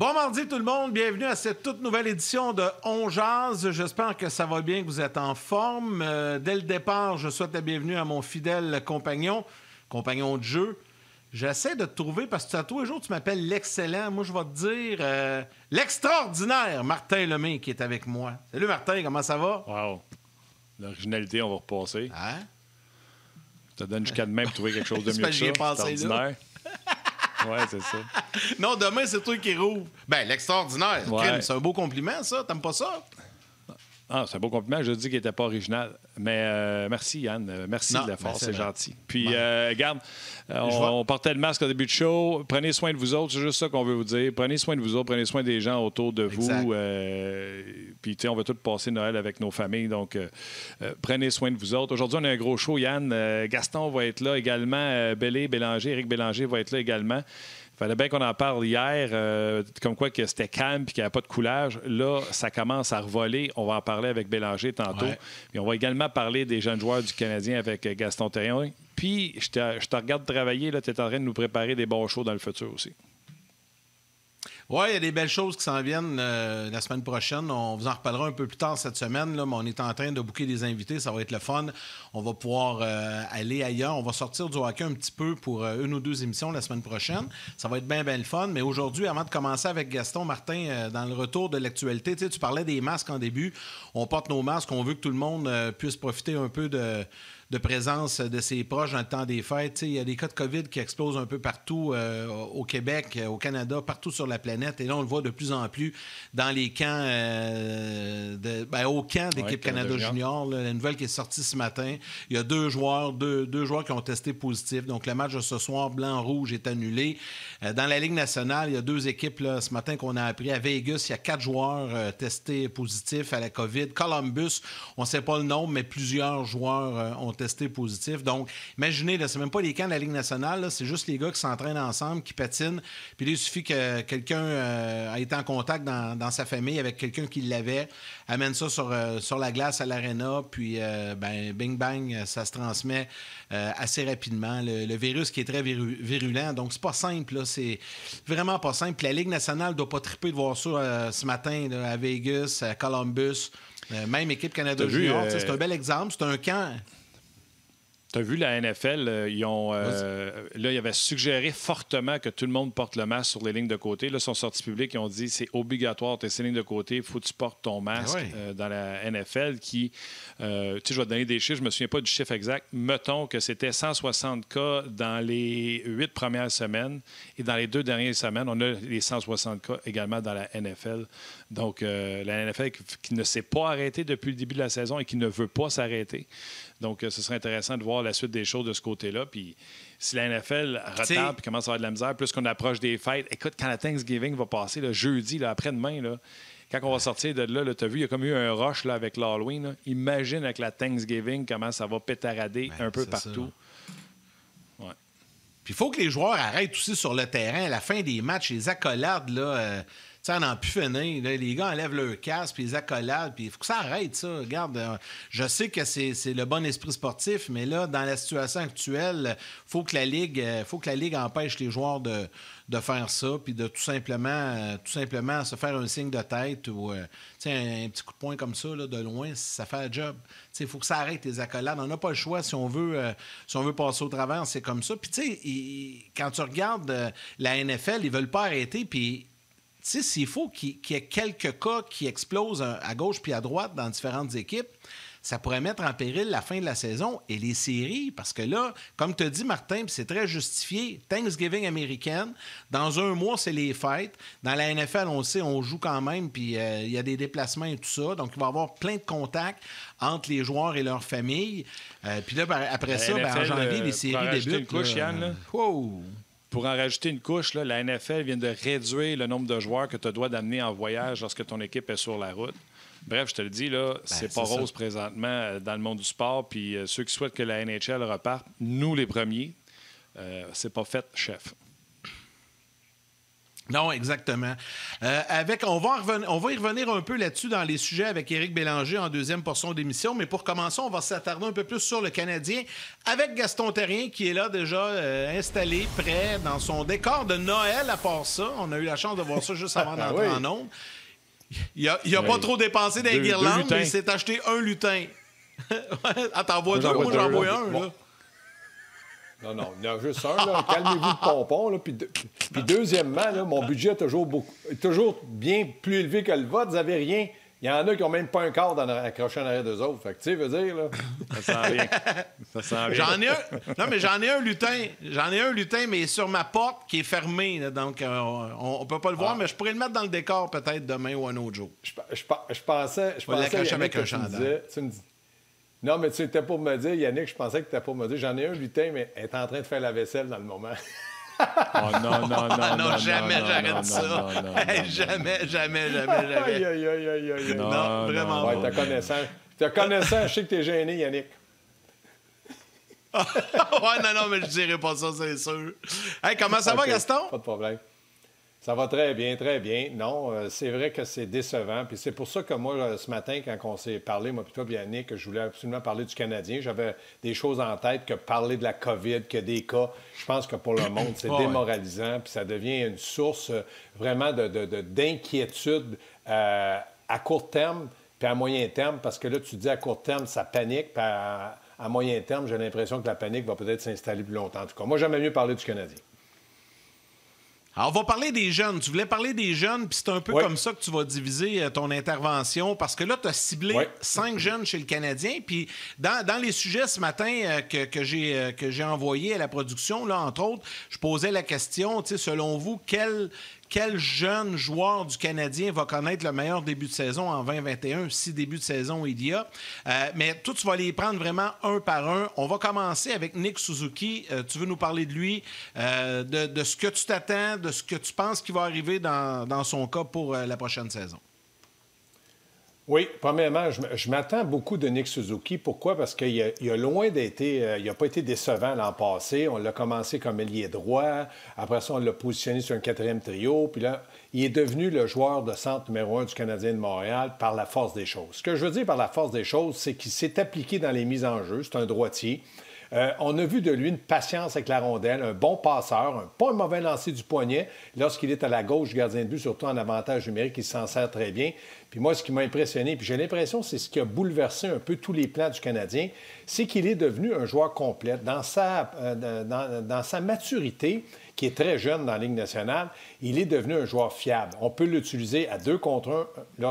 Bon mardi tout le monde, bienvenue à cette toute nouvelle édition de On Jase. J'espère que ça va bien, que vous êtes en forme. Dès le départ, je souhaite la bienvenue à mon fidèle compagnon de jeu. J'essaie de te trouver parce que tous les jours, tu m'appelles l'excellent. Moi, je vais te dire l'extraordinaire Martin Lemay qui est avec moi. Salut Martin, comment ça va? Wow. L'originalité, on va repasser. Hein? Ça donne jusqu'à demain pour trouver quelque chose de mieux que ça. Extraordinaire. Ouais, c'est ça. Non, demain, c'est toi qui rouvre. Ben, l'extraordinaire. Ouais. Crime, c'est un beau compliment, ça. T'aimes pas ça? Ah, c'est un beau compliment. Je dis qu'il n'était pas original. Mais merci, Yann. Merci de l'effort. C'est gentil. Puis, regarde, on portait le masque au début de show. Prenez soin de vous autres. C'est juste ça qu'on veut vous dire. Prenez soin de vous autres. Prenez soin des gens autour de vous. Puis, tu sais, on va tous passer Noël avec nos familles. Donc, prenez soin de vous autres. Aujourd'hui, on a un gros show, Yann. Gaston va être là également. Bélanger, Éric Bélanger va être là également. Il fallait bien qu'on en parle hier, comme quoi que c'était calme et qu'il n'y avait pas de coulage. Là, ça commence à revoler. On va en parler avec Bélanger tantôt. Ouais. Puis on va également parler des jeunes joueurs du Canadien avec Gaston Terrien. Puis, je te regarde travailler. Tu es en train de nous préparer des bons shows dans le futur aussi. Oui, il y a des belles choses qui s'en viennent la semaine prochaine. On vous en reparlera un peu plus tard cette semaine, là, mais on est en train de booker des invités. Ça va être le fun. On va pouvoir aller ailleurs. On va sortir du hockey un petit peu pour une ou deux émissions la semaine prochaine. Ça va être bien le fun. Mais aujourd'hui, avant de commencer avec Gaston, Martin, dans le retour de l'actualité, tu parlais des masques en début. On porte nos masques. On veut que tout le monde puisse profiter un peu de présence de ses proches dans le temps des fêtes. Il y a des cas de COVID qui explosent un peu partout au Québec, au Canada, partout sur la planète. Et là, on le voit de plus en plus dans les camps, au camp d'équipe Canada Junior. La nouvelle qui est sortie ce matin. Il y a deux joueurs qui ont testé positif. Donc, le match de ce soir, blanc-rouge, est annulé. Dans la Ligue nationale, il y a deux équipes là, ce matin qu'on a appris. À Vegas, il y a 4 joueurs testés positifs à la COVID. Columbus, on ne sait pas le nombre, mais plusieurs joueurs ont testé positif. Donc, imaginez, là, c'est même pas les camps de la Ligue nationale, là, c'est juste les gars qui s'entraînent ensemble, qui patinent. Puis là, il suffit que quelqu'un ait été en contact dans sa famille avec quelqu'un qui l'avait, amène ça sur la glace à l'aréna, puis bing bang, ça se transmet assez rapidement. Le virus qui est très virulent, donc c'est pas simple, là, c'est vraiment pas simple. Puis la Ligue nationale ne doit pas triper de voir ça ce matin là, à Vegas, à Columbus, même équipe Canada Junior. C'est un bel exemple, c'est un camp. Tu as vu la NFL, ils avaient suggéré fortement que tout le monde porte le masque sur les lignes de côté. Là, ils sont sortis publics, ils ont dit c'est obligatoire, tu as ces lignes de côté, il faut que tu portes ton masque dans la NFL qui, je vais te donner des chiffres, je ne me souviens pas du chiffre exact. Mettons que c'était 160 cas dans les 8 premières semaines et dans les 2 dernières semaines, on a les 160 cas également dans la NFL. Donc, la NFL qui ne s'est pas arrêtée depuis le début de la saison et qui ne veut pas s'arrêter. Donc, ce serait intéressant de voir la suite des choses de ce côté-là. Puis, si la NFL retarde et commence à avoir de la misère, plus qu'on approche des fêtes, écoute, quand la Thanksgiving va passer, le jeudi, là, après-demain, là, quand on va sortir de là, tu as vu, il y a comme eu un rush là, avec l'Halloween. Là. Imagine avec la Thanksgiving comment ça va pétarader un peu partout. Ouais. Puis, il faut que les joueurs arrêtent aussi sur le terrain. À la fin des matchs, les accolades, là... Tu sais, on n'en plus finir. Là, les gars enlèvent leur casque, puis les accolades, puis il faut que ça arrête, ça. Regarde, je sais que c'est le bon esprit sportif, mais là, dans la situation actuelle, faut que la Ligue empêche les joueurs de faire ça, puis de tout simplement se faire un signe de tête ou un petit coup de poing comme ça, là, de loin, ça fait le job. Il faut que ça arrête, les accolades. On n'a pas le choix si on veut passer au travers, c'est comme ça. Puis, tu sais, quand tu regardes la NFL, ils veulent pas arrêter, puis... Tu sais, s'il faut qu'il y ait quelques cas qui explosent à gauche puis à droite dans différentes équipes, ça pourrait mettre en péril la fin de la saison et les séries. Parce que là, comme tu as dit, Martin, c'est très justifié. Thanksgiving américaine, dans un mois, c'est les fêtes. Dans la NFL, on le sait, on joue quand même, puis il y a des déplacements et tout ça. Donc, il va y avoir plein de contacts entre les joueurs et leurs familles. Puis là, après ça, en janvier, les séries débutent. Une couche, Yann, là. Wow! Pour en rajouter une couche, là, la NFL vient de réduire le nombre de joueurs que tu dois d'amener en voyage lorsque ton équipe est sur la route. Bref, je te le dis, là, c'est pas rose présentement dans le monde du sport. Puis ceux qui souhaitent que la NHL reparte, nous les premiers, c'est pas fait, chef. Non, exactement. On va y revenir un peu là-dessus dans les sujets avec Éric Bélanger en deuxième portion d'émission, mais pour commencer, on va s'attarder un peu plus sur le Canadien avec Gaston Therrien qui est là déjà installé, prêt dans son décor de Noël. À part ça, on a eu la chance de voir ça juste avant d'entrer en ondes. Il a pas trop dépensé dans les guirlandes, mais il s'est acheté un lutin. Ah, t'en vois deux? Moi, j'en vois un, là. Non, il y en a juste un. Là. Calmez-vous le pompon. Là. Puis deuxièmement, là, mon budget est toujours bien plus élevé que le vôtre. Vous n'avez rien. Il y en a qui n'ont même pas un quart accroché en arrière d'eux autres. Fait que, tu sais, veut dire, là... Ça sent bien. Ça sent bien. J'en ai un lutin. J'en ai un lutin, mais sur ma porte qui est fermée. Là, donc, on ne peut pas le voir, mais je pourrais le mettre dans le décor peut-être demain ou un autre jour. Je pensais l'accrocher avec un chandail. Non, mais tu n'étais pas pour me dire, Yannick, je pensais que tu n'étais pas pour me dire. J'en ai un lutin, mais elle est en train de faire la vaisselle dans le moment. Oh non, jamais j'arrête ça. Jamais. Aïe. Non, vraiment pas. T'as connaissant, je sais que t'es gêné, Yannick. Non, mais je dirais pas ça, c'est sûr. Hey, comment ça va, Gaston? Pas de problème. Ça va très bien, très bien. Non, c'est vrai que c'est décevant. Puis c'est pour ça que moi, ce matin, quand on s'est parlé, moi puis toi, Yannick, que je voulais absolument parler du Canadien, j'avais des choses en tête que parler de la COVID, que des cas. Je pense que pour le monde, c'est démoralisant. Puis ça devient une source vraiment d'inquiétude à court terme puis à moyen terme. Parce que là, tu dis à court terme, ça panique. Puis à moyen terme, j'ai l'impression que la panique va peut-être s'installer plus longtemps. En tout cas, moi, j'aimais mieux parler du Canadien. Alors, on va parler des jeunes. Tu voulais parler des jeunes, puis c'est un peu comme ça que tu vas diviser ton intervention, parce que là, tu as ciblé 5 jeunes chez le Canadien. Puis dans les sujets ce matin que j'ai envoyés à la production, là, entre autres, je posais la question, selon vous, quel jeune joueur du Canadien va connaître le meilleur début de saison en 2021, si début de saison il y a. Mais toi, tu vas les prendre vraiment un par un. On va commencer avec Nick Suzuki. Tu veux nous parler de lui, de ce que tu t'attends, de ce que tu penses qui va arriver dans son cas pour la prochaine saison. Oui, premièrement, je m'attends beaucoup de Nick Suzuki. Pourquoi? Parce qu'il a loin d'être... il n'a pas été décevant l'an passé. On l'a commencé comme ailier droit. Après ça, on l'a positionné sur un 4e trio. Puis là, il est devenu le joueur de centre numéro 1 du Canadien de Montréal par la force des choses. Ce que je veux dire par la force des choses, c'est qu'il s'est appliqué dans les mises en jeu. C'est un droitier. On a vu de lui une patience avec la rondelle, un bon passeur, pas un mauvais lancer du poignet. Lorsqu'il est à la gauche du gardien de but, surtout en avantage numérique, il s'en sert très bien. Puis moi, ce qui m'a impressionné, puis j'ai l'impression que c'est ce qui a bouleversé un peu tous les plans du Canadien, c'est qu'il est devenu un joueur complet. Dans sa maturité, qui est très jeune dans la Ligue nationale, il est devenu un joueur fiable. On peut l'utiliser à 2 contre 1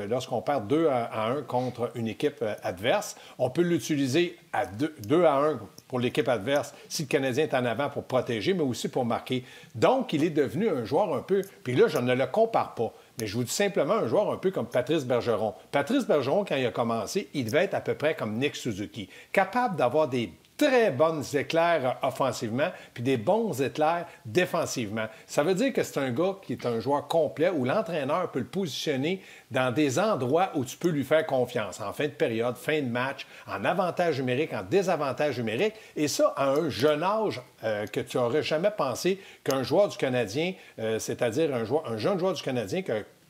lorsqu'on perd 2 à 1 contre une équipe adverse. On peut l'utiliser à 2 à 1 pour l'équipe adverse si le Canadien est en avant pour protéger, mais aussi pour marquer. Donc, il est devenu un joueur un peu... Puis là, je ne le compare pas. Mais je vous dis simplement un joueur un peu comme Patrice Bergeron. Patrice Bergeron, quand il a commencé, il devait être à peu près comme Nick Suzuki, capable d'avoir des très bonnes éclairs offensivement, puis des bons éclairs défensivement. Ça veut dire que c'est un gars qui est un joueur complet où l'entraîneur peut le positionner dans des endroits où tu peux lui faire confiance, en fin de période, fin de match, en avantage numérique, en désavantage numérique, et ça à un jeune âge que tu n'aurais jamais pensé qu'un joueur du Canadien, c'est-à-dire un jeune joueur du Canadien,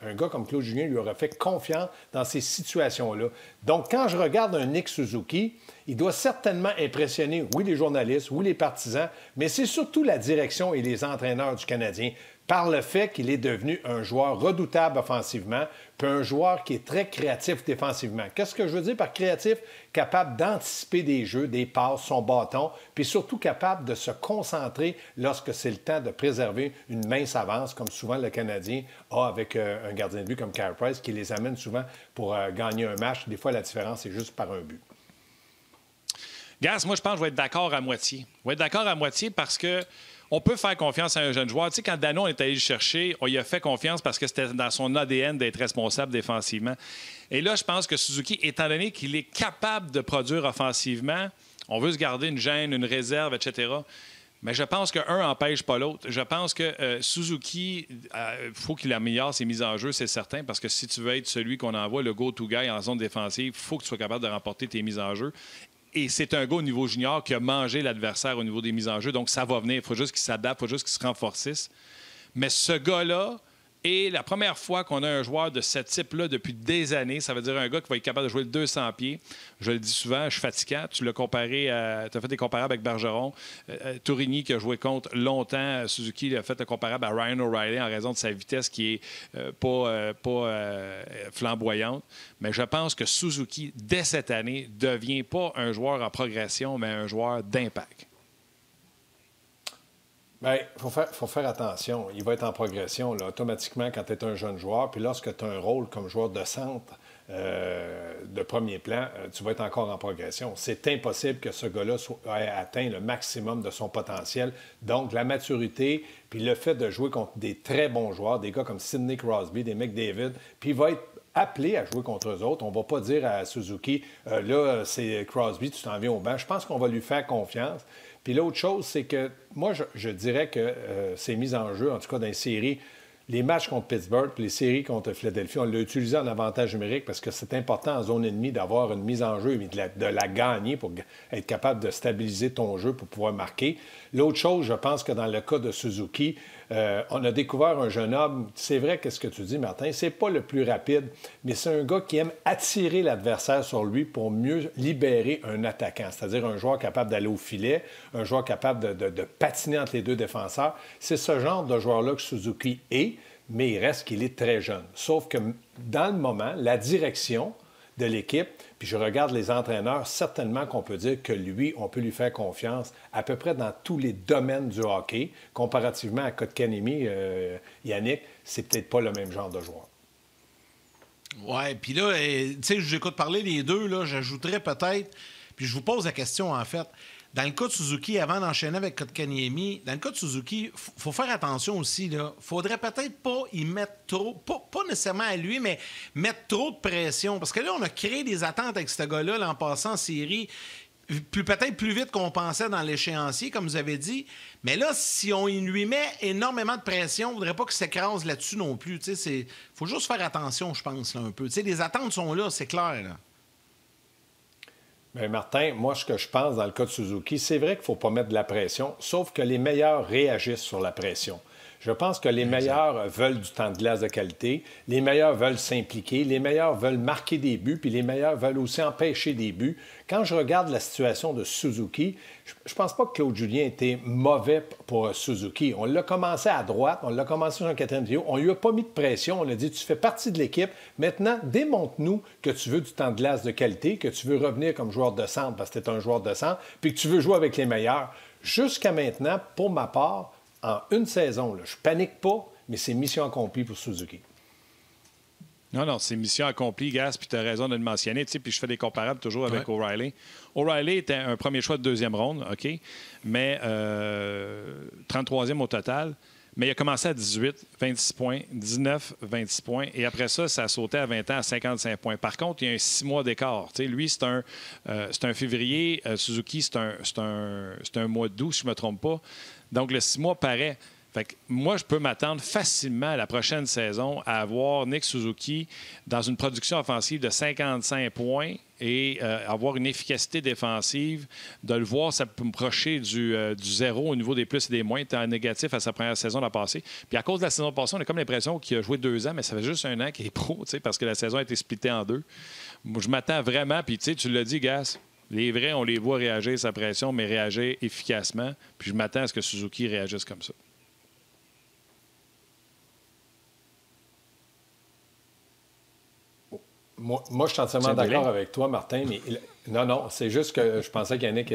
un gars comme Claude Julien lui aurait fait confiance dans ces situations-là. Donc, quand je regarde un Nick Suzuki, il doit certainement impressionner, oui, les journalistes, oui, les partisans, mais c'est surtout la direction et les entraîneurs du Canadien par le fait qu'il est devenu un joueur redoutable offensivement, puis un joueur qui est très créatif défensivement. Qu'est-ce que je veux dire par créatif? Capable d'anticiper des jeux, des passes, son bâton, puis surtout capable de se concentrer lorsque c'est le temps de préserver une mince avance, comme souvent le Canadien a avec un gardien de but comme Carey Price, qui les amène souvent pour gagner un match. Des fois, la différence est juste par un but. Gas, moi, je pense que je vais être d'accord à moitié. Je vais être d'accord à moitié parce que on peut faire confiance à un jeune joueur. Tu sais, quand Dano est allé le chercher, on lui a fait confiance parce que c'était dans son ADN d'être responsable défensivement. Et là, je pense que Suzuki, étant donné qu'il est capable de produire offensivement, on veut se garder une gêne, une réserve, etc. Mais je pense qu'un n'empêche pas l'autre. Je pense que Suzuki, il faut qu'il améliore ses mises en jeu, c'est certain, parce que si tu veux être celui qu'on envoie, le go-to-guy en zone défensive, il faut que tu sois capable de remporter tes mises en jeu. Et c'est un gars au niveau junior qui a mangé l'adversaire au niveau des mises en jeu, donc ça va venir. Il faut juste qu'il s'adapte, il faut juste qu'il se renforcisse. Mais ce gars-là est la première fois qu'on a un joueur de ce type-là depuis des années. Ça veut dire un gars qui va être capable de jouer le 200 pieds. Je le dis souvent, je suis fatiguant. Tu l'as comparé à... Tu as fait des comparables avec Bergeron. Tourigny, qui a joué contre longtemps. Suzuki a fait le comparable à Ryan O'Reilly en raison de sa vitesse qui est pas flamboyante. Mais je pense que Suzuki, dès cette année, ne devient pas un joueur en progression, mais un joueur d'impact. Bien, faut faire attention. Il va être en progression là, automatiquement quand tu es un jeune joueur. Puis lorsque tu as un rôle comme joueur de centre de premier plan, tu vas être encore en progression. C'est impossible que ce gars-là ait atteint le maximum de son potentiel. Donc, la maturité, puis le fait de jouer contre des très bons joueurs, des gars comme Sidney Crosby, des McDavid, puis il va être appelé à jouer contre eux autres. On ne va pas dire à Suzuki, là, c'est Crosby, tu t'en viens au banc. Je pense qu'on va lui faire confiance. Puis l'autre chose, c'est que moi, je dirais que ces mises en jeu, en tout cas dans les séries, les matchs contre Pittsburgh puis les séries contre Philadelphie, on l'a utilisé en avantage numérique parce que c'est important en zone ennemie d'avoir une mise en jeu et de la gagner pour être capable de stabiliser ton jeu pour pouvoir marquer. L'autre chose, je pense que dans le cas de Suzuki, on a découvert un jeune homme, c'est vrai qu'est-ce que tu dis, Martin, c'est pas le plus rapide, mais c'est un gars qui aime attirer l'adversaire sur lui pour mieux libérer un attaquant, c'est-à-dire un joueur capable d'aller au filet, un joueur capable de patiner entre les deux défenseurs. C'est ce genre de joueur-là que Suzuki est, mais il reste qu'il est très jeune. Sauf que dans le moment, la direction de l'équipe, puis je regarde les entraîneurs, certainement qu'on peut dire que lui, on peut lui faire confiance à peu près dans tous les domaines du hockey. Comparativement à Kotkaniemi, Yannick, c'est peut-être pas le même genre de joueur. Ouais, puis là, tu sais, j'écoute parler des deux, là, j'ajouterais peut-être, puis je vous pose la question en fait. Dans le cas de Suzuki, avant d'enchaîner avec Kotkaniemi, dans le cas de Suzuki, il faut faire attention aussi. Il faudrait peut-être pas y mettre trop, pas nécessairement à lui, mais mettre trop de pression. Parce que là, on a créé des attentes avec ce gars-là l'an passant en série, peut-être plus vite qu'on pensait dans l'échéancier, comme vous avez dit. Mais là, si on lui met énormément de pression, il ne faudrait pas qu'il s'écrase là-dessus non plus. Il faut juste faire attention, je pense, là, un peu. Les attentes sont là, c'est clair. Là. Bien, Martin, moi, ce que je pense dans le cas de Suzuki, c'est vrai qu'il ne faut pas mettre de la pression, sauf que les meilleurs réagissent sur la pression. Je pense que les meilleurs veulent du temps de glace de qualité, les meilleurs veulent s'impliquer, les meilleurs veulent marquer des buts, puis les meilleurs veulent aussi empêcher des buts. Quand je regarde la situation de Suzuki, je ne pense pas que Claude Julien était mauvais pour Suzuki. On l'a commencé à droite, on l'a commencé sur un quatrième trio, on ne lui a pas mis de pression, on a dit « tu fais partie de l'équipe, maintenant démontre-nous que tu veux du temps de glace de qualité, que tu veux revenir comme joueur de centre parce que tu es un joueur de centre, puis que tu veux jouer avec les meilleurs. » Jusqu'à maintenant, pour ma part, en une saison, là, je panique pas, mais c'est mission accomplie pour Suzuki. Non, c'est mission accomplie, Gas, puis tu as raison de le mentionner. Puis je fais des comparables toujours avec O'Reilly. O'Reilly était un premier choix de deuxième ronde, OK, mais 33e au total. Mais il a commencé à 18, 26 points, 19, 26 points. Et après ça, ça a sauté à 20 ans à 55 points. Par contre, il y a un 6 mois d'écart. Lui, c'est un février. Suzuki, c'est un mois d'août, si je ne me trompe pas. Donc, le 6 mois paraît. Fait que moi, je peux m'attendre facilement la prochaine saison à avoir Nick Suzuki dans une production offensive de 55 points et avoir une efficacité défensive. De le voir s'approcher du zéro au niveau des plus et des moins. Il était en négatif à sa première saison l'an passé. Puis à cause de la saison passée, on a comme l'impression qu'il a joué 2 ans, mais ça fait juste 1 an qu'il est pro, parce que la saison a été splittée en 2. Moi, je m'attends vraiment, puis tu l'as dit, Gas, les vrais, on les voit réagir à sa pression, mais réagir efficacement. Puis je m'attends à ce que Suzuki réagisse comme ça. Moi, je suis entièrement d'accord avec toi, Martin, mais non, c'est juste que je pensais qu'Yannick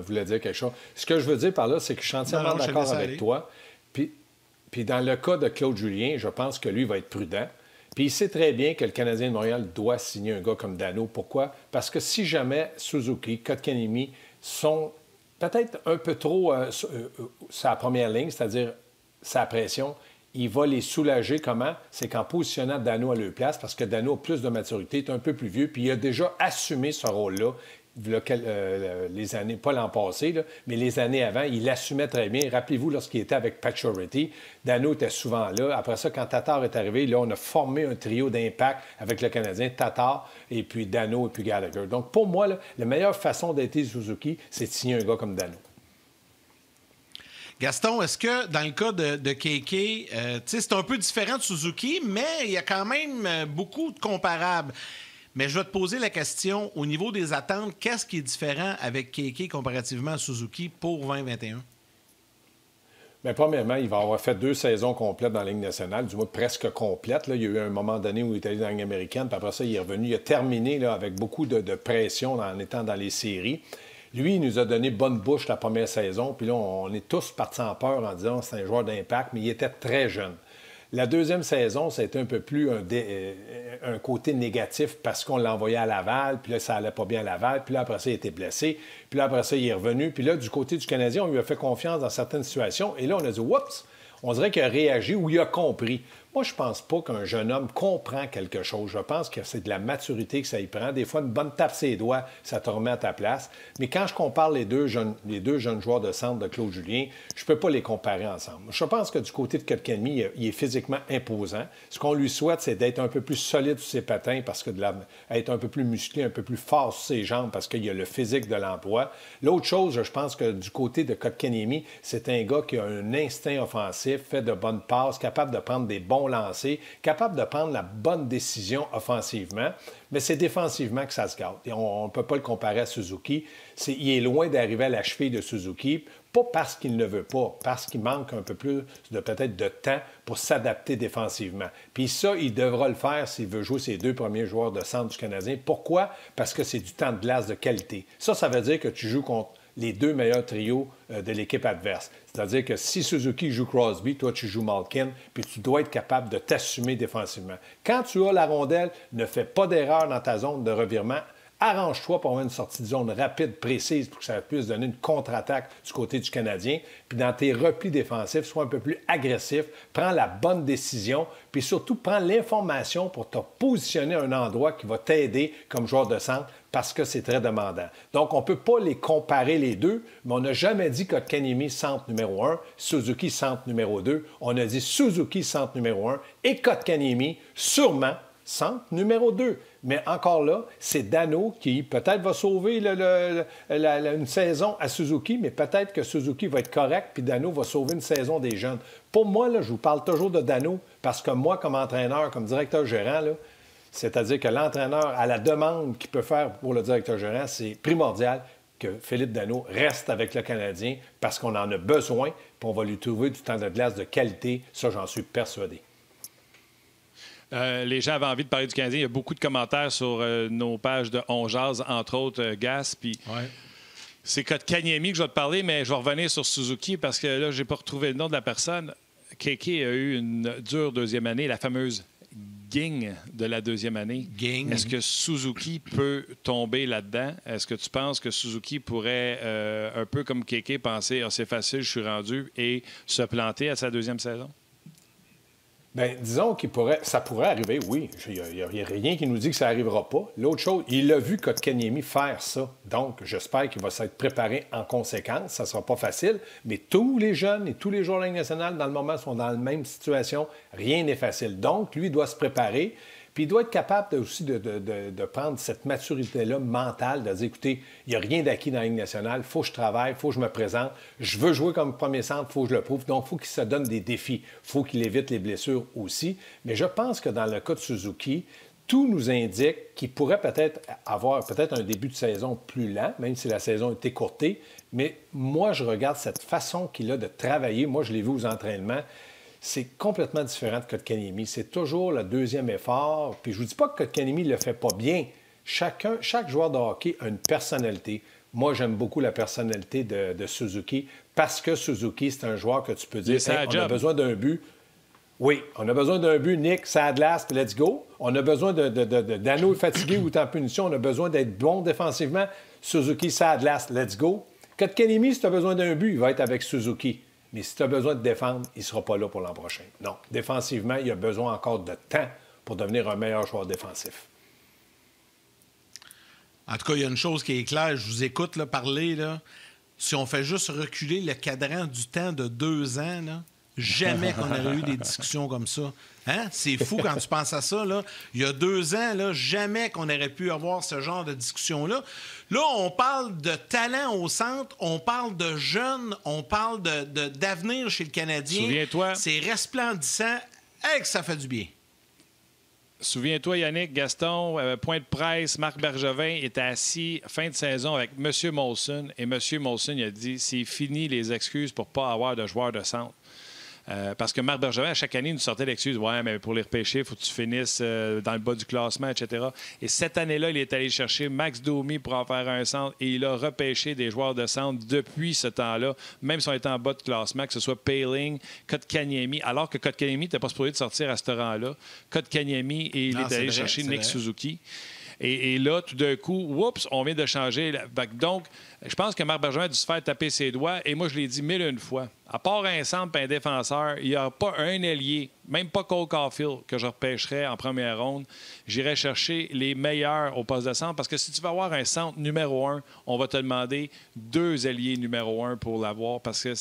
voulait dire quelque chose. Ce que je veux dire par là, c'est que je suis entièrement d'accord avec toi. Puis dans le cas de Claude Julien, je pense que lui va être prudent. Puis il sait très bien que le Canadien de Montréal doit signer un gars comme Danault. Pourquoi? Parce que si jamais Suzuki, Kotkaniemi sont peut-être un peu trop sa première ligne, c'est-à-dire sa pression, il va les soulager. Comment? C'est qu'en positionnant Danault à leur place, parce que Danault a plus de maturité, est un peu plus vieux, puis il a déjà assumé ce rôle-là. Les années, pas l'an passé, là, mais les années avant, il l'assumait très bien. Rappelez-vous, lorsqu'il était avec Pacioretty, Danault était souvent là. Après ça, quand Tatar est arrivé, là, on a formé un trio d'impact avec le Canadien, Tatar, et puis Danault, et puis Gallagher. Donc, pour moi, là, la meilleure façon d'aider Suzuki, c'est de signer un gars comme Danault. Gaston, est-ce que dans le cas de Kéké, c'est un peu différent de Suzuki, mais il y a quand même beaucoup de comparables. Mais je vais te poser la question, au niveau des attentes, qu'est-ce qui est différent avec Kéké comparativement à Suzuki pour 2021? Bien, premièrement, il va avoir fait 2 saisons complètes dans la Ligue nationale, du moins presque complètes. Là. Il y a eu un moment donné où il est allé dans la Ligue américaine, puis après ça, il est revenu. Il a terminé là, avec beaucoup de pression en étant dans les séries. Lui, il nous a donné bonne bouche la première saison, puis là, on est tous partis en peur en disant que c'est un joueur d'impact, mais il était très jeune. La deuxième saison, ça a été un peu plus un côté négatif parce qu'on l'a envoyé à Laval, puis là, ça allait pas bien à Laval, puis là, après ça, il a été blessé, puis là, après ça, il est revenu, puis là, du côté du Canadien, on lui a fait confiance dans certaines situations, et là, on a dit « Oups! » On dirait qu'il a réagi ou il a compris. Moi, je pense pas qu'un jeune homme comprend quelque chose. Je pense que c'est de la maturité que ça y prend. Des fois, une bonne tape ses doigts, ça te remet à ta place. Mais quand je compare les deux jeunes joueurs de centre de Claude Julien, je peux pas les comparer ensemble. Je pense que du côté de Kotkaniemi, il est physiquement imposant. Ce qu'on lui souhaite, c'est d'être un peu plus solide sur ses patins parce que être un peu plus musclé, un peu plus fort sur ses jambes parce qu'il y a le physique de l'emploi. L'autre chose, je pense que du côté de Kotkaniemi, c'est un gars qui a un instinct offensif, fait de bonnes passes, capable de prendre des bons lancers, capable de prendre la bonne décision offensivement, mais c'est défensivement que ça se gâte. Et on ne peut pas le comparer à Suzuki. Il est loin d'arriver à la cheville de Suzuki, pas parce qu'il ne veut pas, parce qu'il manque un peu plus peut-être de temps pour s'adapter défensivement. Puis ça, il devra le faire s'il veut jouer ses 2 premiers joueurs de centre du Canadien. Pourquoi? Parce que c'est du temps de glace de qualité. Ça veut dire que tu joues contre les 2 meilleurs trios de l'équipe adverse. C'est-à-dire que si Suzuki joue Crosby, toi, tu joues Malkin, puis tu dois être capable de t'assumer défensivement. Quand tu as la rondelle, ne fais pas d'erreur dans ta zone de revirement. Arrange-toi pour avoir une sortie de zone rapide, précise, pour que ça puisse donner une contre-attaque du côté du Canadien. Puis dans tes replis défensifs, sois un peu plus agressif, prends la bonne décision, puis surtout, prends l'information pour te positionner à un endroit qui va t'aider comme joueur de centre parce que c'est très demandant. Donc, on ne peut pas les comparer les deux, mais on n'a jamais dit Kotkaniemi centre numéro 1, Suzuki centre numéro 2. On a dit Suzuki centre numéro 1 et Kotkaniemi sûrement centre numéro 2. Mais encore là, c'est Danault qui peut-être va sauver une saison à Suzuki, mais peut-être que Suzuki va être correct, puis Danault va sauver une saison des jeunes. Pour moi, là, je vous parle toujours de Danault, parce que moi, comme entraîneur, comme directeur gérant, là, c'est-à-dire que l'entraîneur, à la demande qu'il peut faire pour le directeur gérant, c'est primordial que Philippe Danault reste avec le Canadien parce qu'on en a besoin, puis on va lui trouver du temps de glace de qualité. Ça, j'en suis persuadé. Les gens avaient envie de parler du Canadien. Il y a beaucoup de commentaires sur nos pages de On Jase, entre autres, Gas. Puis c'est Kotkaniemi que je vais te parler, mais je vais revenir sur Suzuki parce que là, je n'ai pas retrouvé le nom de la personne. Kéké a eu une dure deuxième année, la fameuse ging de la deuxième année. Ging. Est-ce que Suzuki peut tomber là-dedans? Est-ce que tu penses que Suzuki pourrait, un peu comme Kéké, penser « c'est facile, je suis rendu » et se planter à sa deuxième saison? Bien, disons ça pourrait arriver, oui. Il n'y a rien qui nous dit que ça n'arrivera pas. L'autre chose, il a vu Kotkaniemi faire ça. Donc, j'espère qu'il va s'être préparé en conséquence. Ça ne sera pas facile, mais tous les jeunes et tous les joueurs de la Ligue nationale, dans le moment, sont dans la même situation. Rien n'est facile. Donc, lui, il doit se préparer. Puis il doit être capable aussi de prendre cette maturité-là mentale, de dire, écoutez, il n'y a rien d'acquis dans la Ligue nationale, il faut que je travaille, il faut que je me présente, je veux jouer comme premier centre, il faut que je le prouve. Donc, il faut qu'il se donne des défis, il faut qu'il évite les blessures aussi. Mais je pense que dans le cas de Suzuki, tout nous indique qu'il pourrait peut-être avoir un début de saison plus lent, même si la saison est écourtée. Mais moi, je regarde cette façon qu'il a de travailler. Moi, je l'ai vu aux entraînements. C'est complètement différent de Kotkaniemi. C'est toujours le deuxième effort. Puis je ne vous dis pas que Kotkaniemi ne le fait pas bien. Chaque joueur de hockey a une personnalité. Moi, j'aime beaucoup la personnalité de Suzuki parce que Suzuki, c'est un joueur que tu peux dire hey, on a besoin d'un but. Oui, on a besoin d'un but, Nick, ça a de l'as, puis let's go. On a besoin d'Anneau fatigué ou en punition. On a besoin d'être bon défensivement. Suzuki, ça a de l'as, let's go. Kotkaniemi, si tu as besoin d'un but, il va être avec Suzuki. Mais si tu as besoin de défendre, il ne sera pas là pour l'an prochain. Non, défensivement, il a besoin encore de temps pour devenir un meilleur joueur défensif. En tout cas, il y a une chose qui est claire. Je vous écoute là, parler. Là. Si on fait juste reculer le cadran du temps de 2 ans, là, Jamais qu'on aurait eu des discussions comme ça. Hein? C'est fou quand tu penses à ça. Là. Il y a 2 ans, là, jamais qu'on aurait pu avoir ce genre de discussion-là. Là, on parle de talent au centre, on parle de jeunes, on parle d'avenir chez le Canadien. Souviens-toi. C'est resplendissant. Hey, que ça fait du bien. Souviens-toi, Yannick, Gaston, point de presse, Marc Bergevin était assis fin de saison avec M. Molson. Et M. Molson il a dit, c'est fini les excuses pour ne pas avoir de joueurs de centre. Parce que Marc Bergevin, à chaque année, nous sortait l'excuse. Ouais, mais pour les repêcher, il faut que tu finisses dans le bas du classement, etc. Et cette année-là, il est allé chercher Max Domi pour en faire un centre et il a repêché des joueurs de centre depuis ce temps-là, même si on était en bas de classement, que ce soit Poehling, Kotkaniemi, alors que Kotkaniemi n'était pas supposé de sortir à ce rang-là. Kotkaniemi, et il est allé chercher Nick Suzuki. Et là, tout d'un coup, oups, on vient de changer. Donc, je pense que Marc Bergevin a dû se faire taper ses doigts. Et moi, je l'ai dit 1001 fois. À part un centre et un défenseur, il n'y a pas un ailier, même pas Cole Caulfield, que je repêcherais en première ronde. J'irais chercher les meilleurs au poste de centre. Parce que si tu veux avoir un centre numéro 1, on va te demander 2 ailiers numéro 1 pour l'avoir. Parce que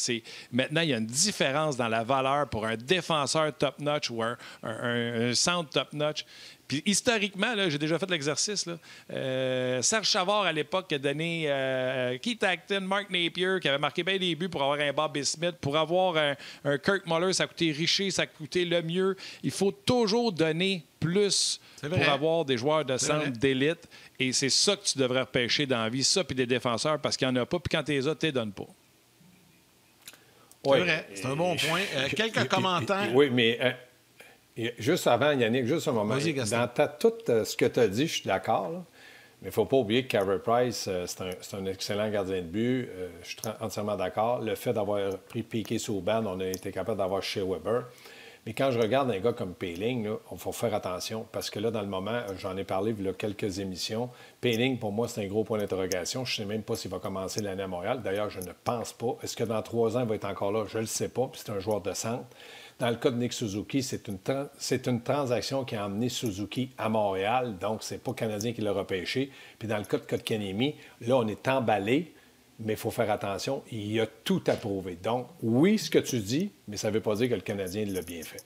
maintenant, il y a une différence dans la valeur pour un défenseur top-notch ou un centre top-notch. Puis historiquement, là, j'ai déjà fait l'exercice. Serge Chavard, à l'époque, a donné Keith Acton, Mark Napier, qui avait marqué bien des buts pour avoir un Bobby Smith. Pour avoir un Kirk Muller, ça a coûté Richer, ça a coûté Lemieux. Il faut toujours donner plus pour avoir des joueurs de centre d'élite. Et c'est ça que tu devrais repêcher dans la vie, ça, puis des défenseurs, parce qu'il n'y en a pas. Puis quand tu les as, tu les donnes pas. C'est vrai, c'est un bon point. Quelques commentaires. Oui, mais... juste avant, Yannick, juste un moment. Dans tout ce que tu as dit, je suis d'accord. Là, mais il ne faut pas oublier que Carey Price, c'est un excellent gardien de but. Je suis entièrement d'accord. Le fait d'avoir pris Piquet Souban, on a été capable d'avoir Shea Weber. Mais quand je regarde un gars comme Poehling, il faut faire attention. Parce que là, dans le moment, j'en ai parlé il y a quelques émissions. Poehling, pour moi, c'est un gros point d'interrogation. Je ne sais même pas s'il va commencer l'année à Montréal. D'ailleurs, je ne pense pas. Est-ce que dans 3 ans, il va être encore là? Je ne le sais pas. Puis c'est un joueur de centre. Dans le cas de Nick Suzuki, c'est une transaction qui a emmené Suzuki à Montréal, donc c'est pas le Canadien qui l'a repêché. Puis dans le cas de Kotkaniemi, là, on est emballé, mais il faut faire attention, il y a tout à prouver. Donc, oui, ce que tu dis, mais ça ne veut pas dire que le Canadien l'a bien fait.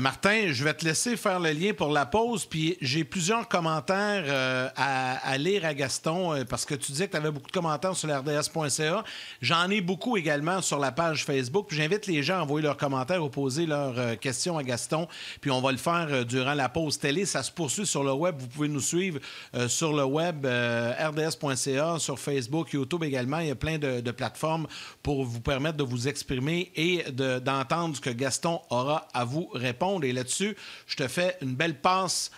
Martin, je vais te laisser faire le lien pour la pause, puis j'ai plusieurs commentaires à lire à Gaston, parce que tu disais que tu avais beaucoup de commentaires sur l'RDS.ca. J'en ai beaucoup également sur la page Facebook, puis j'invite les gens à envoyer leurs commentaires ou poser leurs questions à Gaston, puis on va le faire durant la pause télé. Ça se poursuit sur le web. Vous pouvez nous suivre sur le web, RDS.ca, sur Facebook, YouTube également. Il y a plein de plateformes pour vous permettre de vous exprimer et d'entendre ce que Gaston aura à vous répondre. Et là-dessus, je te fais une belle passe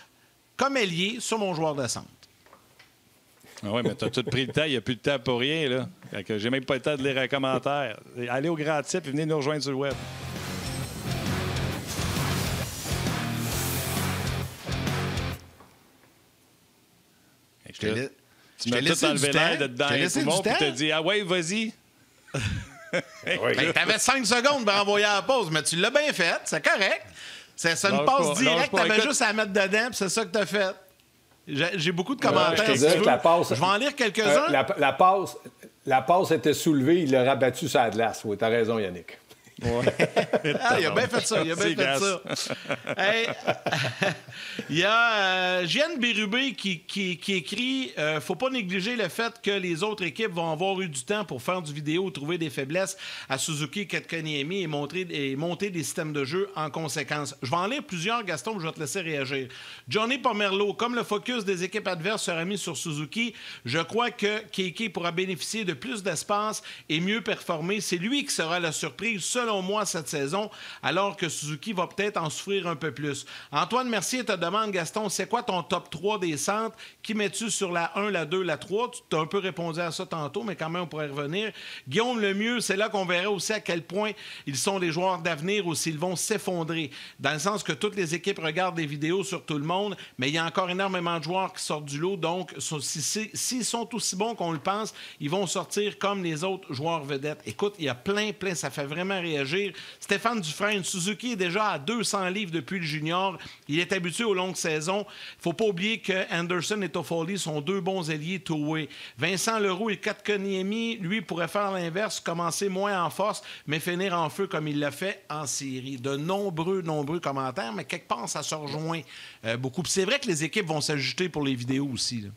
comme ailier sur mon joueur de centre. Ah oui, mais tu as tout pris le temps. Il n'y a plus de temps pour rien. Là. J'ai même pas le temps de lire un commentaire. Allez au grand type et venez nous rejoindre sur le web. Tu m'as tout enlevé l'air de dedans les poumons et tu dit « Ah ouais, vas-y! » Ben, t'avais 5 secondes pour envoyer à la pause, mais tu l'as bien fait, c'est correct. C'est une passe directe, t'avais juste à la mettre dedans, puis c'est ça que t'as fait. J'ai beaucoup de commentaires. Je vais en lire quelques-uns. La passe était soulevée, il l'a rabattu sur la glace. Oui, t'as raison, Yannick. Ouais. Il a bien fait ça. Hey, il y a Jeanne Bérubé qui écrit faut pas négliger le fait que les autres équipes vont avoir eu du temps pour faire du vidéo, trouver des faiblesses à Suzuki, Kotkaniemi et monter des systèmes de jeu en conséquence. Je vais en lire plusieurs, Gaston, je vais te laisser réagir. Johnny Pomerleau, comme le focus des équipes adverses sera mis sur Suzuki, je crois que Keke pourra bénéficier de plus d'espace et mieux performer. C'est lui qui sera la surprise, selon moi, cette saison, alors que Suzuki va peut-être en souffrir un peu plus. Antoine Mercier te demande, Gaston, c'est quoi ton top 3 des centres? Qui mets-tu sur la 1, la 2, la 3? Tu t'as un peu répondu à ça tantôt, mais quand même, on pourrait revenir. Guillaume Lemieux, c'est là qu'on verra aussi à quel point ils sont des joueurs d'avenir ou s'ils vont s'effondrer. Dans le sens que toutes les équipes regardent des vidéos sur tout le monde, mais il y a encore énormément de joueurs qui sortent du lot, donc s'ils sont aussi bons qu'on le pense, ils vont sortir comme les autres joueurs vedettes. Écoute, il y a plein, ça fait vraiment réagir réagir. Stéphane Dufresne, Suzuki est déjà à 200 livres depuis le junior. Il est habitué aux longues saisons. Il ne faut pas oublier que Anderson et Toffoli sont 2 bons ailiers two-way. Vincent Leroux et Kotkaniemi, lui, pourrait faire l'inverse, commencer moins en force, mais finir en feu comme il l'a fait en série. De nombreux commentaires, mais quelque part, ça se rejoint beaucoup. Puis c'est vrai que les équipes vont s'ajuster pour les vidéos aussi, là.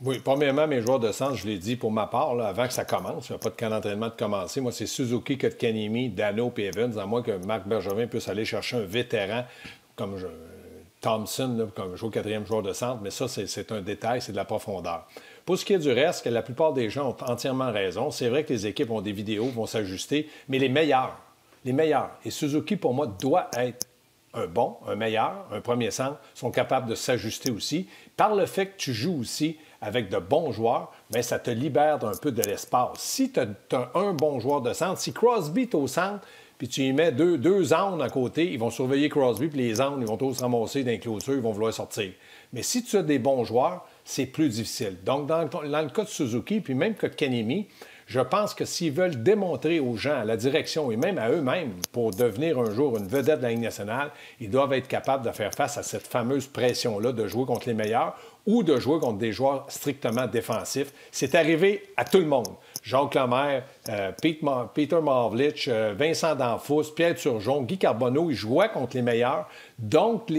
Oui, premièrement, mes joueurs de centre, je l'ai dit pour ma part, là, avant que ça commence, il n'y a pas de camp d'entraînement de commencer. Moi, c'est Suzuki, Kotkaniemi, Dano et Evans, à moins que Marc Bergevin puisse aller chercher un vétéran comme Thompson, là, comme jouer au 4e joueur de centre, mais ça, c'est un détail, c'est de la profondeur. Pour ce qui est du reste, que la plupart des gens ont entièrement raison. C'est vrai que les équipes ont des vidéos, vont s'ajuster, mais les meilleurs, et Suzuki, pour moi, doit être un meilleur, un premier centre, sont capables de s'ajuster aussi. Par le fait que tu joues aussi avec de bons joueurs, bien, ça te libère d'un peu de l'espace. Si tu as un bon joueur de centre, si Crosby est au centre, puis tu y mets deux zones à côté, ils vont surveiller Crosby, puis les zones, ils vont tous se ramasser dans les clôtures, ils vont vouloir sortir. Mais si tu as des bons joueurs, c'est plus difficile. Donc, dans le cas de Suzuki, puis même Kotkaniemi, je pense que s'ils veulent démontrer aux gens, à la direction et même à eux-mêmes, pour devenir un jour une vedette de la Ligue nationale, ils doivent être capables de faire face à cette fameuse pression-là de jouer contre les meilleurs ou de jouer contre des joueurs strictement défensifs. C'est arrivé à tout le monde. Jacques Lemaire, Peter Maravlich, Vincent Danfous, Pierre Turgeon, Guy Carbonneau, ils jouaient contre les meilleurs. Donc,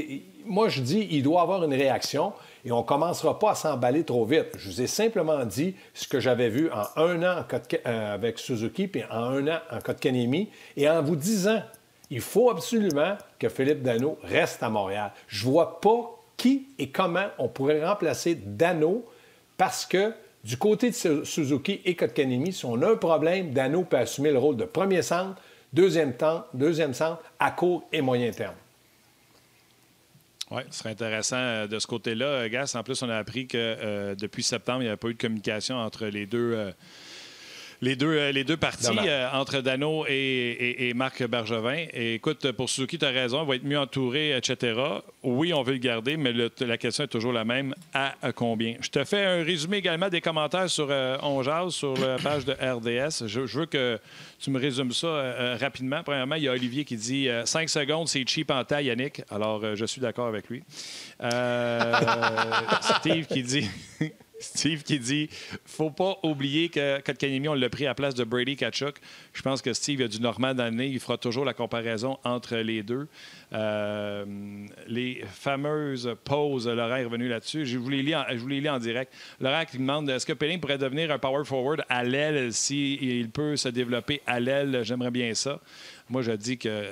moi, je dis, il doit y avoir une réaction et on ne commencera pas à s'emballer trop vite. Je vous ai simplement dit ce que j'avais vu en 1 an avec Suzuki puis en 1 an en Kotkaniemi et en vous disant, il faut absolument que Philippe Danault reste à Montréal. Je ne vois pas qui et comment on pourrait remplacer Danault parce que du côté de Suzuki et Kotkaniemi, si on a un problème, Danault peut assumer le rôle de premier centre, deuxième centre à court et moyen terme. Oui, ce serait intéressant de ce côté-là. Gas, en plus, on a appris que depuis septembre, il n'y avait pas eu de communication entre les deux parties, entre Danault et Marc Bergevin. Et écoute, pour Suzuki, tu as raison, il va être mieux entouré, etc. Oui, on veut le garder, mais la question est toujours la même. À combien? Je te fais un résumé également des commentaires sur On Jase, sur la page de RDS. Je veux que tu me résumes ça rapidement. Premièrement, il y a Olivier qui dit 5 secondes, c'est cheap en taille, Yannick. Alors, je suis d'accord avec lui. Steve qui dit faut pas oublier que Kotkaniemi, on l'a pris à la place de Brady Tkachuk. Je pense que Steve a du Normand dans le nez. Il fera toujours la comparaison entre les deux. Les fameuses pauses, Laurent est revenu là-dessus. Je vous les lis en direct. Laurent qui demande est-ce que Pelling pourrait devenir un power forward à l'aile s'il peut se développer à l'aile? J'aimerais bien ça. Moi, je dis que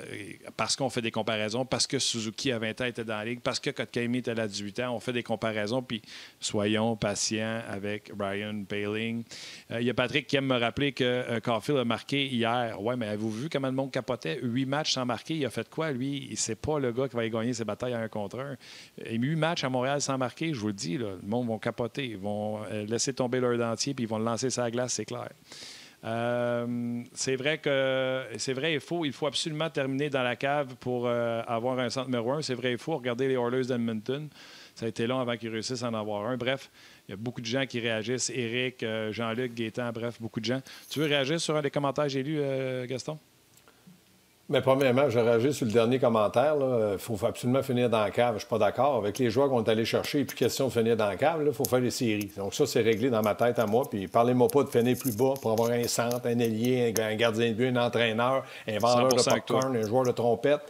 parce qu'on fait des comparaisons, parce que Suzuki à 20 ans était dans la Ligue, parce que Kotkaniemi était là à 18 ans, on fait des comparaisons, puis soyons patients avec Ryan Poehling. Il y a Patrick qui aime me rappeler que Caulfield a marqué hier. Oui, mais avez-vous vu comment le monde capotait? 8 matchs sans marquer. Il a fait quoi, lui? C'est pas le gars qui va y gagner ses batailles à 1 contre 1. 8 matchs à Montréal sans marquer, je vous le dis, là, le monde va capoter. Ils vont laisser tomber leur dentier, puis ils vont le lancer sur la glace, c'est clair. C'est vrai, il faut absolument terminer dans la cave pour avoir un centre numéro 1. C'est vrai, il faut regarder les Oilers d'Edmonton. Ça a été long avant qu'ils réussissent à en avoir un. Bref, il y a beaucoup de gens qui réagissent. Éric, Jean-Luc, Gaétan, bref, beaucoup de gens. Tu veux réagir sur un des commentaires que j'ai lus, Gaston? Mais premièrement, je réagis sur le dernier commentaire. Il faut absolument finir dans la cave. Je ne suis pas d'accord. Avec les joueurs qu'on est allés chercher, il n'y a plus question de finir dans la cave. Il faut faire les séries. Donc ça, c'est réglé dans ma tête à moi. Puis parlez-moi pas de finir plus bas pour avoir un centre, un ailier, un gardien de but, un entraîneur, un vendeur de popcorn, un joueur de trompette.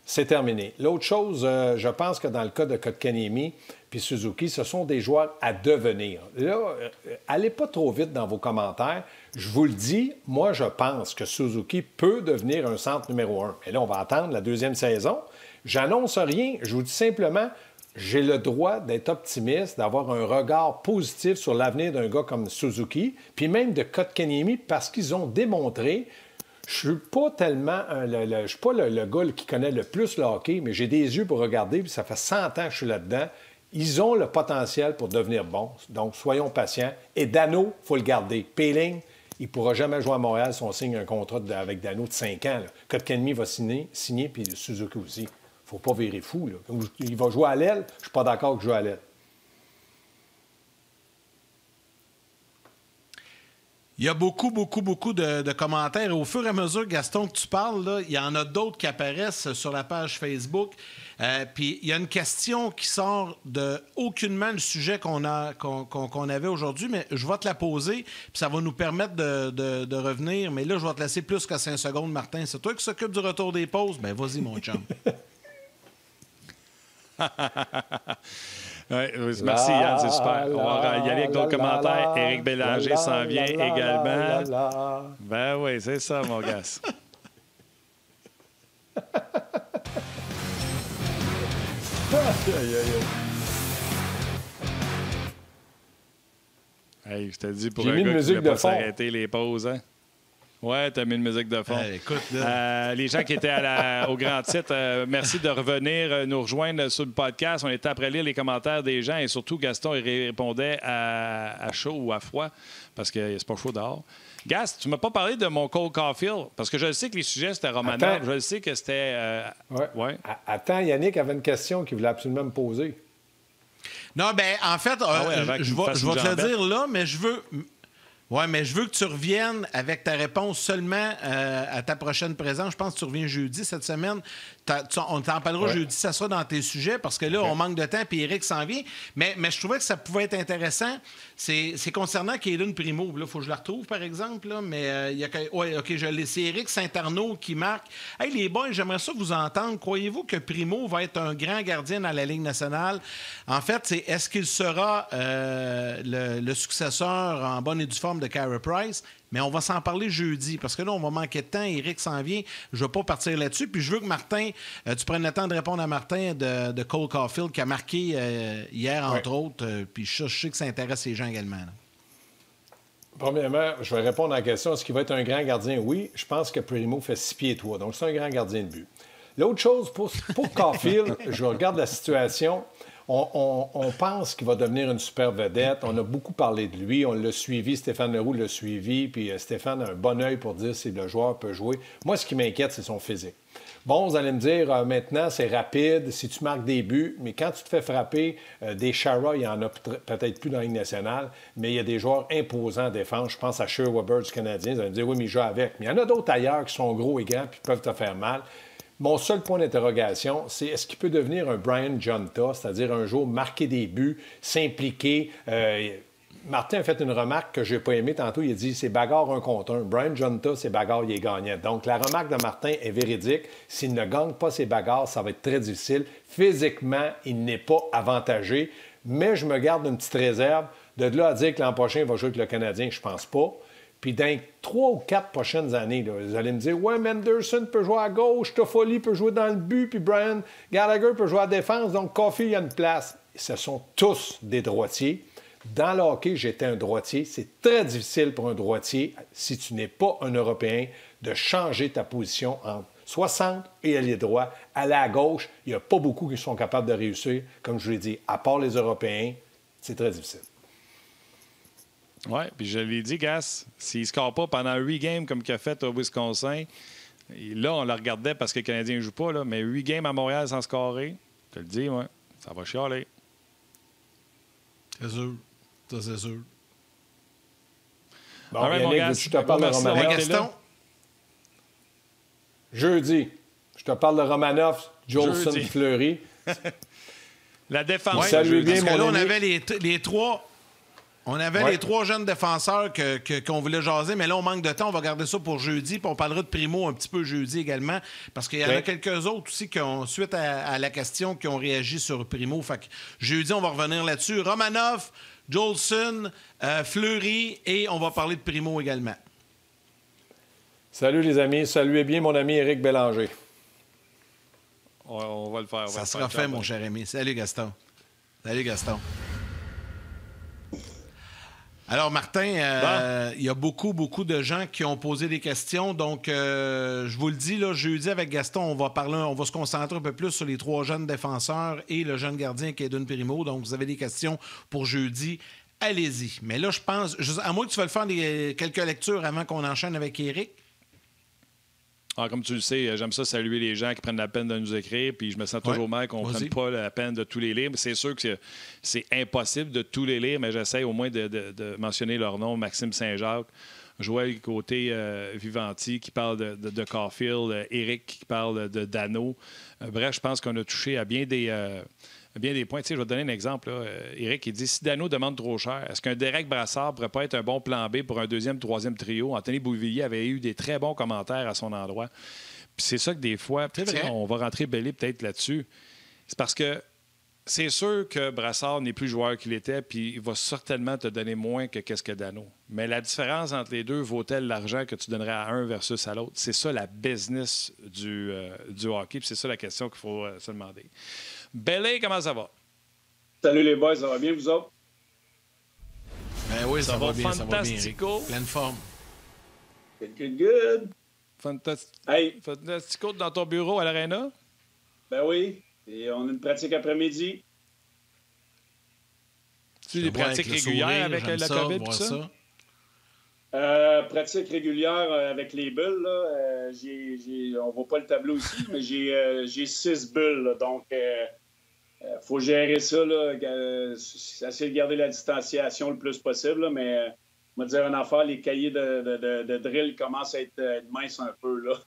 C'est terminé. L'autre chose, je pense que dans le cas de Kotkaniemi puis Suzuki, ce sont des joueurs à devenir. Là, allez pas trop vite dans vos commentaires. Je vous le dis, moi, je pense que Suzuki peut devenir un centre numéro 1. Et là, on va attendre la deuxième saison. J'annonce rien. Je vous dis simplement, j'ai le droit d'être optimiste, d'avoir un regard positif sur l'avenir d'un gars comme Suzuki, puis même de Kotkaniemi, parce qu'ils ont démontré. Je ne suis pas tellement je suis pas le gars qui connaît le plus le hockey, mais j'ai des yeux pour regarder, puis ça fait 100 ans que je suis là-dedans. Ils ont le potentiel pour devenir bons. Donc, soyons patients. Et Danault, il faut le garder. Poehling, il ne pourra jamais jouer à Montréal si on signe un contrat avec Danault de 5 ans. Kotkaniemi va signer, puis Suzuki aussi. Il ne faut pas virer fou. Là. Il va jouer à l'aile. Je ne suis pas d'accord qu'il joue à l'aile. Il y a beaucoup de commentaires. Et au fur et à mesure, Gaston, que tu parles, là, il y en a d'autres qui apparaissent sur la page Facebook. Puis il y a une question qui sort de aucunement le sujet qu'on avait aujourd'hui, mais je vais te la poser, puis ça va nous permettre de revenir. Mais là, je vais te laisser plus que 5 secondes, Martin. C'est toi qui s'occupe du retour des pauses? Ben vas-y, mon chum. Ouais, merci, Yann, c'est super. On va y aller avec d'autres commentaires. Éric Bélanger s'en vient également. Ben oui, c'est ça, mon gars. Hey, je te dis pour un gars qui ne voulait pas s'arrêter les pauses, hein? Ouais, t'as mis une musique de fond. Écoute, les gens qui étaient au grand titre, merci de revenir nous rejoindre sur le podcast. On était après lire les commentaires des gens et surtout, Gaston, il répondait à chaud ou à froid parce que c'est pas chaud dehors. Gast, tu m'as pas parlé de mon Cole Caulfield parce que je sais que les sujets, c'était Romanov. Je sais que c'était... Ouais. Attends, Yannick avait une question qu'il voulait absolument me poser. Non, ben en fait, je vais te le dire là, mais je veux... Oui, mais je veux que tu reviennes avec ta réponse seulement à ta prochaine présence. Je pense que tu reviens jeudi cette semaine. On t'en parlera jeudi, ça sera dans tes sujets, parce que là, on manque de temps, puis Éric s'en vient. Mais je trouvais que ça pouvait être intéressant. C'est concernant Caden Primo. Il faut que je la retrouve, par exemple. Là, mais il y a... Oui, OK, je l'ai. C'est Éric Saint-Arnaud qui marque. Hey, les boys, j'aimerais ça vous entendre. Croyez-vous que Primo va être un grand gardien dans la Ligue nationale? En fait, est-ce qu'il sera le successeur en bonne et due forme de Carey Price? Mais on va s'en parler jeudi, parce que là, on va manquer de temps. Éric s'en vient. Je ne vais pas partir là-dessus. Puis je veux que Martin, tu prennes le temps de répondre à Martin de Cole Caulfield, qui a marqué hier, entre autres. Puis je sais que ça intéresse les gens également. Là. Premièrement, je vais répondre à la question. Est-ce qu'il va être un grand gardien? Oui. Je pense que Primo fait 6 pieds 3. Donc, c'est un grand gardien de but. L'autre chose, pour Caulfield, je regarde la situation. On pense qu'il va devenir une super vedette. On a beaucoup parlé de lui. On l'a suivi. Stéphane Leroux l'a suivi. Puis Stéphane a un bon œil pour dire si le joueur peut jouer. Moi, ce qui m'inquiète, c'est son physique. Bon, vous allez me dire, maintenant, c'est rapide, si tu marques des buts, mais quand tu te fais frapper, des Chara, il y en a peut-être plus dans la Ligue nationale, mais il y a des joueurs imposants en défense. Je pense à Shea Weber du Canadien. Vous allez me dire, oui, mais il joue avec. Mais il y en a d'autres ailleurs qui sont gros et grands puis peuvent te faire mal. Mon seul point d'interrogation, c'est est-ce qu'il peut devenir un Brian Jonta, c'est-à-dire un jour marquer des buts, s'impliquer. Martin a fait une remarque que je n'ai pas aimée tantôt. Il a dit c'est bagarre un contre un. Brian Jonta, c'est bagarre, il est gagnant. Donc, la remarque de Martin est véridique. S'il ne gagne pas ses bagarres, ça va être très difficile. Physiquement, il n'est pas avantagé. Mais je me garde une petite réserve. De là à dire que l'an prochain, il va jouer avec le Canadien, je pense pas. Puis dans les 3 ou 4 prochaines années, là, vous allez me dire « Ouais, Menderson peut jouer à gauche, Toffoli peut jouer dans le but, puis Brian Gallagher peut jouer à la défense, donc Caulfield, il y a une place. » Ce sont tous des droitiers. Dans le hockey, j'étais un droitier. C'est très difficile pour un droitier, si tu n'es pas un Européen, de changer ta position entre 60 et allié droit. Aller à gauche, il n'y a pas beaucoup qui sont capables de réussir. Comme je l'ai dit, à part les Européens, c'est très difficile. Oui, puis je l'ai dit, Gas, s'il ne score pas pendant 8 games comme qu'il a fait au Wisconsin, là, on le regardait parce que les Canadiens ne jouent pas, là, mais 8 games à Montréal sans scorer, je te le dis, ouais, ça va chialer. C'est sûr. Ça, c'est sûr. Bon, right, Yannick, je te parle de Romanov. Gaston? Jeudi, je te parle de Romanov, Jolson, Fleury. La défense. Ouais, salut bien, parce que là, on avait les trois... On avait les 3 jeunes défenseurs qu'on voulait jaser, mais là, on manque de temps. On va garder ça pour jeudi, puis on parlera de Primo un petit peu jeudi également, parce qu'il y en a quelques autres aussi qui ont, suite à la question, qui ont réagi sur Primo. Fait que jeudi, on va revenir là-dessus. Romanov, Jolson, Fleury, et on va parler de Primo également. Salut les amis. Saluez bien mon ami Éric Bélanger. On va le faire. Ça sera fait, mon cher ami. Salut, Gaston. Salut, Gaston. Alors, Martin, il y a beaucoup de gens qui ont posé des questions. Donc, je vous le dis, là, jeudi avec Gaston, on va se concentrer un peu plus sur les 3 jeunes défenseurs et le jeune gardien Caden Primo. Donc, vous avez des questions pour jeudi. Allez-y. Mais là, je pense, à moins que tu veuilles faire quelques lectures avant qu'on enchaîne avec Éric. Ah, comme tu le sais, j'aime ça saluer les gens qui prennent la peine de nous écrire, puis je me sens toujours mal qu'on ne prenne pas la peine de tous les lire. C'est sûr que c'est impossible de tous les lire, mais j'essaie au moins de mentionner leur nom. Maxime Saint-Jacques, Joël côté Vivanti qui parle de Caulfield, Éric qui parle de Dano. Bref, je pense qu'on a touché à bien des points. Tu sais, je vais te donner un exemple. Là. Éric, il dit, si Dano demande trop cher, est-ce qu'un Derek Brassard ne pourrait pas être un bon plan B pour un deuxième, troisième trio? Anthony Beauvillier avait eu des très bons commentaires à son endroit. Puis c'est ça que des fois, on va rentrer belé peut-être là-dessus. C'est parce que c'est sûr que Brassard n'est plus joueur qu'il était, puis il va certainement te donner moins que qu'est-ce que Dano. Mais la différence entre les deux vaut-elle l'argent que tu donnerais à un versus à l'autre? C'est ça la business du hockey, puis c'est ça la question qu'il faut se demander. Belé, comment ça va? Salut les boys, ça va bien vous autres? Ben oui, ça va bien, fantastico. Pleine forme. Good. Hey. Fantastico dans ton bureau à l'Arena? Ben oui, et on a une pratique après-midi. Tu as des pratiques régulières avec la COVID et tout ça? Pratique régulière avec les bulles. Là. On voit pas le tableau ici, mais j'ai 6 bulles. Là, donc, faut gérer ça. Là, essayer de garder la distanciation le plus possible. Là, mais on va dire une affaire, les cahiers de drill commencent à être minces un peu. Là.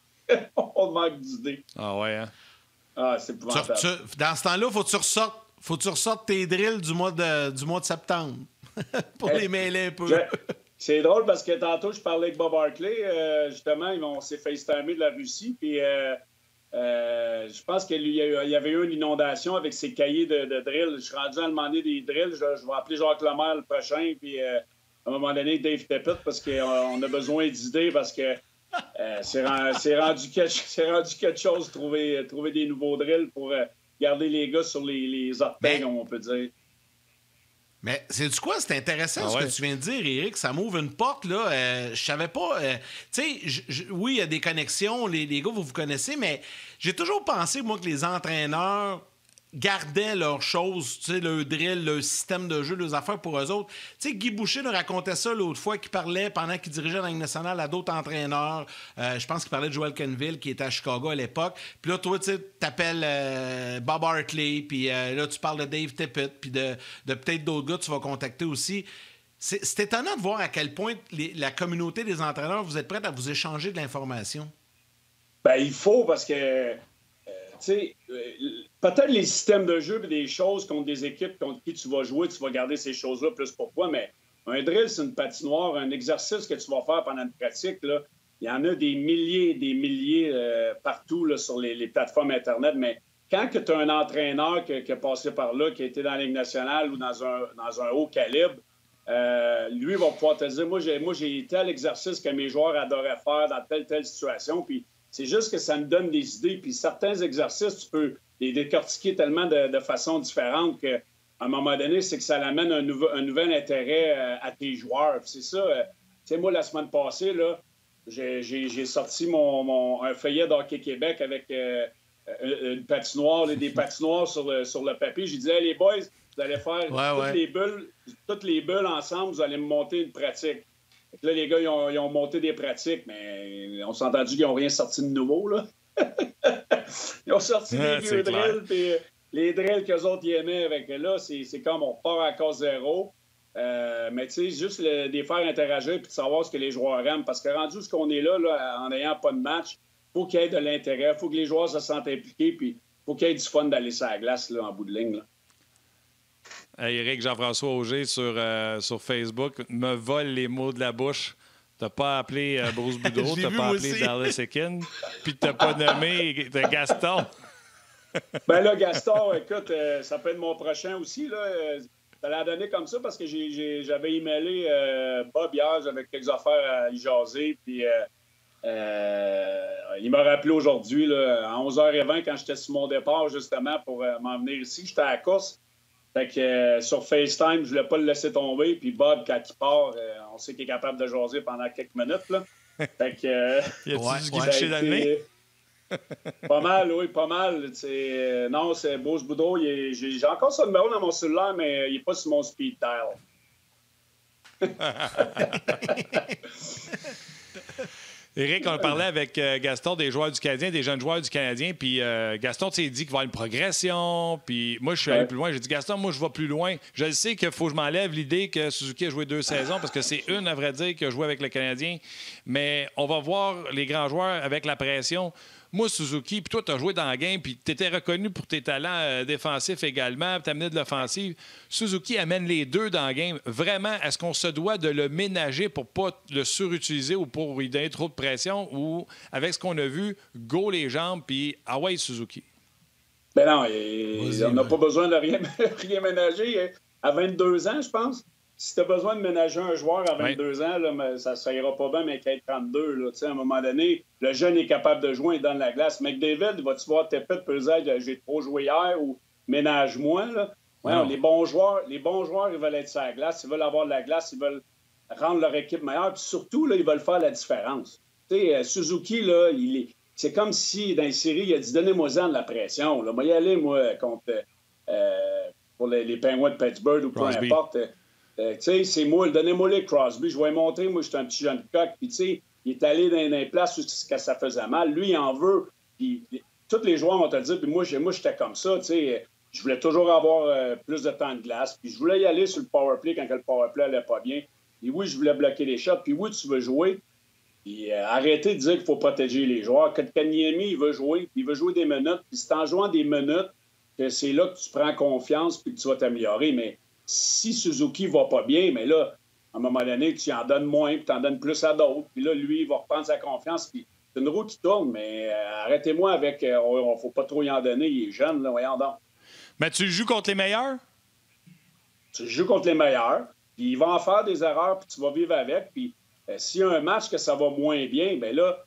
On manque d'idées. Ah ouais, hein? Ah, c'est épouvantable. Dans ce temps-là, faut que tu ressortes tes drills du mois de septembre pour les mêler un peu. C'est drôle parce que tantôt, je parlais avec Bob Hartley. Justement, on s'est FaceTimé de la Russie. Puis je pense qu'il y avait eu une inondation avec ses cahiers de drill. Je suis rendu à demander des drills. Je vais appeler Jacques Lemaire le prochain. Puis à un moment donné, Dave Tippett, parce qu'on a besoin d'idées parce que c'est rendu quelque chose de trouver des nouveaux drills pour garder les gars sur les orteils, comme on peut dire. Mais c'est-tu quoi? C'est intéressant ce que tu viens de dire, Éric. Ça m'ouvre une porte, là. Je savais pas... tu sais, oui, il y a des connexions. Les gars, vous connaissez, mais j'ai toujours pensé, moi, que les entraîneurs gardaient leurs choses, tu sais, leur drill, leur système de jeu, leurs affaires pour eux autres. Tu sais, Guy Boucher nous racontait ça l'autre fois, qu'il parlait, pendant qu'il dirigeait la Ligue nationale, à d'autres entraîneurs. Je pense qu'il parlait de Joel Kenville, qui était à Chicago à l'époque. Puis là, toi, tu sais, t'appelles Bob Hartley, puis là, tu parles de Dave Tippett, puis de peut-être d'autres gars que tu vas contacter aussi. C'est étonnant de voir à quel point la communauté des entraîneurs, vous êtes prête à vous échanger de l'information. Ben, il faut, parce que... tu sais, peut-être les systèmes de jeu et des choses contre des équipes contre qui tu vas jouer, tu vas garder ces choses-là plus pour toi, mais un drill, c'est une patinoire, un exercice que tu vas faire pendant une pratique, là, il y en a des milliers et des milliers partout là, sur les plateformes Internet, mais quand tu as un entraîneur qui a passé par là, qui a été dans la Ligue nationale ou dans un haut calibre, lui va pouvoir te dire, moi j'ai tel exercice que mes joueurs adoraient faire dans telle situation, puis c'est juste que ça me donne des idées. Puis certains exercices, tu peux les décortiquer tellement de façon différente qu'à un moment donné, c'est que ça amène un nouvel intérêt à tes joueurs. Puis c'est ça. Tu sais, moi, la semaine passée, là, j'ai sorti un feuillet d'Hockey Québec avec une patinoire, des patinoires sur le papier. J'ai dit, hey, les boys, vous allez faire toutes les bulles ensemble, vous allez me monter une pratique. Là, les gars, ils ont monté des pratiques, mais on s'est entendu qu'ils n'ont rien sorti de nouveau, là. Ils ont sorti des vieux drills, puis les drills qu'eux autres y aimaient. Avec là, c'est comme on part à cause zéro. Mais tu sais, juste les faire interagir puis de savoir ce que les joueurs aiment. Parce que rendu ce qu'on est là, en n'ayant pas de match, il faut qu'il y ait de l'intérêt, il faut que les joueurs se sentent impliqués, puis il faut qu'il y ait du fun d'aller sur la glace, là, en bout de ligne, là. Éric Jean-François Auger sur Facebook me vole les mots de la bouche. T'as pas appelé Bruce Boudreau, t'as pas appelé Dallas Ekin, puis t'as pas nommé Gaston. Ben là, Gaston, écoute, ça peut être mon prochain aussi, là. Ça l'a donné comme ça parce que j'avais emailé Bob hier, j'avais quelques affaires à y jaser, puis il m'a rappelé aujourd'hui, là, à 11h20, quand j'étais sur mon départ, justement, pour m'en venir ici. J'étais à la course. Fait que sur FaceTime, je voulais pas le laisser tomber. Puis Bob, quand il part, on sait qu'il est capable de jaser pendant quelques minutes, là. Fait que... y a-tu du guichet dans le nez? Pas mal, oui, pas mal. Non, c'est Bruce Boudreau. J'ai encore son numéro dans mon cellulaire, mais il n'est pas sur mon speed dial. Éric, on parlait avec Gaston des joueurs du Canadien, des jeunes joueurs du Canadien, puis Gaston s'est dit qu'il va y avoir une progression, puis moi, je suis allé plus loin. J'ai dit, Gaston, moi, je vais plus loin. Je sais qu'il faut que je m'enlève l'idée que Suzuki a joué 2 saisons, parce que c'est une, à vrai dire, qui a joué avec le Canadien, mais on va voir les grands joueurs avec la pression. Moi, Suzuki, puis toi, tu as joué dans la game, puis tu étais reconnu pour tes talents défensifs également, puis tu amené de l'offensive. Suzuki amène les deux dans la game. Vraiment, est-ce qu'on se doit de le ménager pour pas le surutiliser ou pour lui donner trop de pression, ou avec ce qu'on a vu, go les jambes, puis ouais, Suzuki? Ben non, on n'a pas besoin de rien ménager. À 22 ans, je pense. Si tu as besoin de ménager un joueur à 22 ans, là, ça ira pas bien, mais qu'à 32, là, à un moment donné, le jeune est capable de jouer, il donne la glace. McDavid, vas-tu voir tes pètes pour dire j'ai trop joué hier ou ménage-moi? Là? Ouais, les bons joueurs, ils veulent être sur la glace, ils veulent avoir de la glace, ils veulent rendre leur équipe meilleure, puis surtout, là, ils veulent faire la différence. Suzuki, là, c'est comme si dans les séries, il a dit donnez-moi-en de la pression. Là. Moi, y aller, moi, contre pour les Penguins de Pittsburgh ou peu importe. C'est moi, donnez-moi les Crosby. Je vais montrer, moi, je suis un petit jeune coq. Puis, tu sais, il est allé dans les places où ça faisait mal. Lui, il en veut. Puis, tous les joueurs vont te le dire. Puis, moi, j'étais comme ça. Tu sais, je voulais toujours avoir plus de temps de glace. Puis, je voulais y aller sur le powerplay quand le powerplay allait pas bien. Puis, oui, je voulais bloquer les shots. Puis, oui, tu veux jouer. Puis, arrêtez de dire qu'il faut protéger les joueurs. Kotkaniemi, il veut jouer. Puis, il veut jouer des minutes. Puis, c'est en jouant des minutes que c'est là que tu prends confiance puis que tu vas t'améliorer. Mais si Suzuki va pas bien, mais là, à un moment donné, tu en donnes moins, puis tu en donnes plus à d'autres. Puis là, lui, il va reprendre sa confiance. Puis c'est une roue qui tourne, mais arrêtez-moi avec on faut pas trop y en donner, il est jeune, là, voyons donc. Mais tu joues contre les meilleurs? Tu joues contre les meilleurs, puis il va en faire des erreurs, puis tu vas vivre avec. Puis s'il y a un match que ça va moins bien, bien là,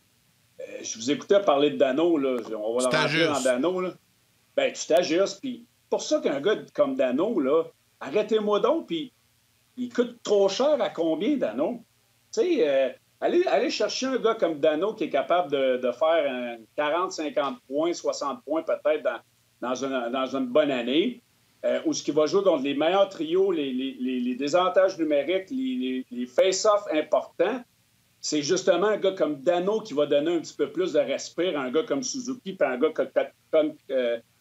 je vous écoutais parler de Dano, là. On va le rentrer dans Dano, là. Bien, tu t'ajustes, puis pour ça qu'un gars comme Dano, là, arrêtez-moi donc, puis il coûte trop cher à combien, Dano? Tu sais, allez chercher un gars comme Dano qui est capable de faire 40, 50 points, 60 points peut-être dans une bonne année, où ce qui va jouer contre les meilleurs trios, les désavantages numériques, les face-offs importants. C'est justement un gars comme Dano qui va donner un petit peu plus de respect à un gars comme Suzuki puis un gars comme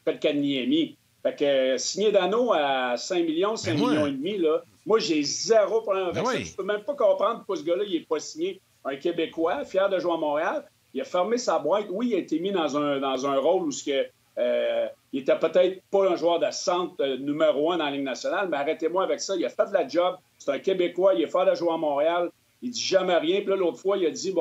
Kotkaniemi. Fait que signer Dano à 5 millions, 5 millions et demi, là, moi, j'ai zéro problème avec ça. Je peux même pas comprendre pourquoi ce gars-là, il n'est pas signé un Québécois, fier de jouer à Montréal. Il a fermé sa boîte. Oui, il a été mis dans un rôle où il était peut-être pas un joueur de centre numéro 1 dans la Ligue nationale, mais arrêtez-moi avec ça. Il a fait de la job. C'est un Québécois. Il est fier de jouer à Montréal. Il dit jamais rien. Puis là, l'autre fois, il a dit,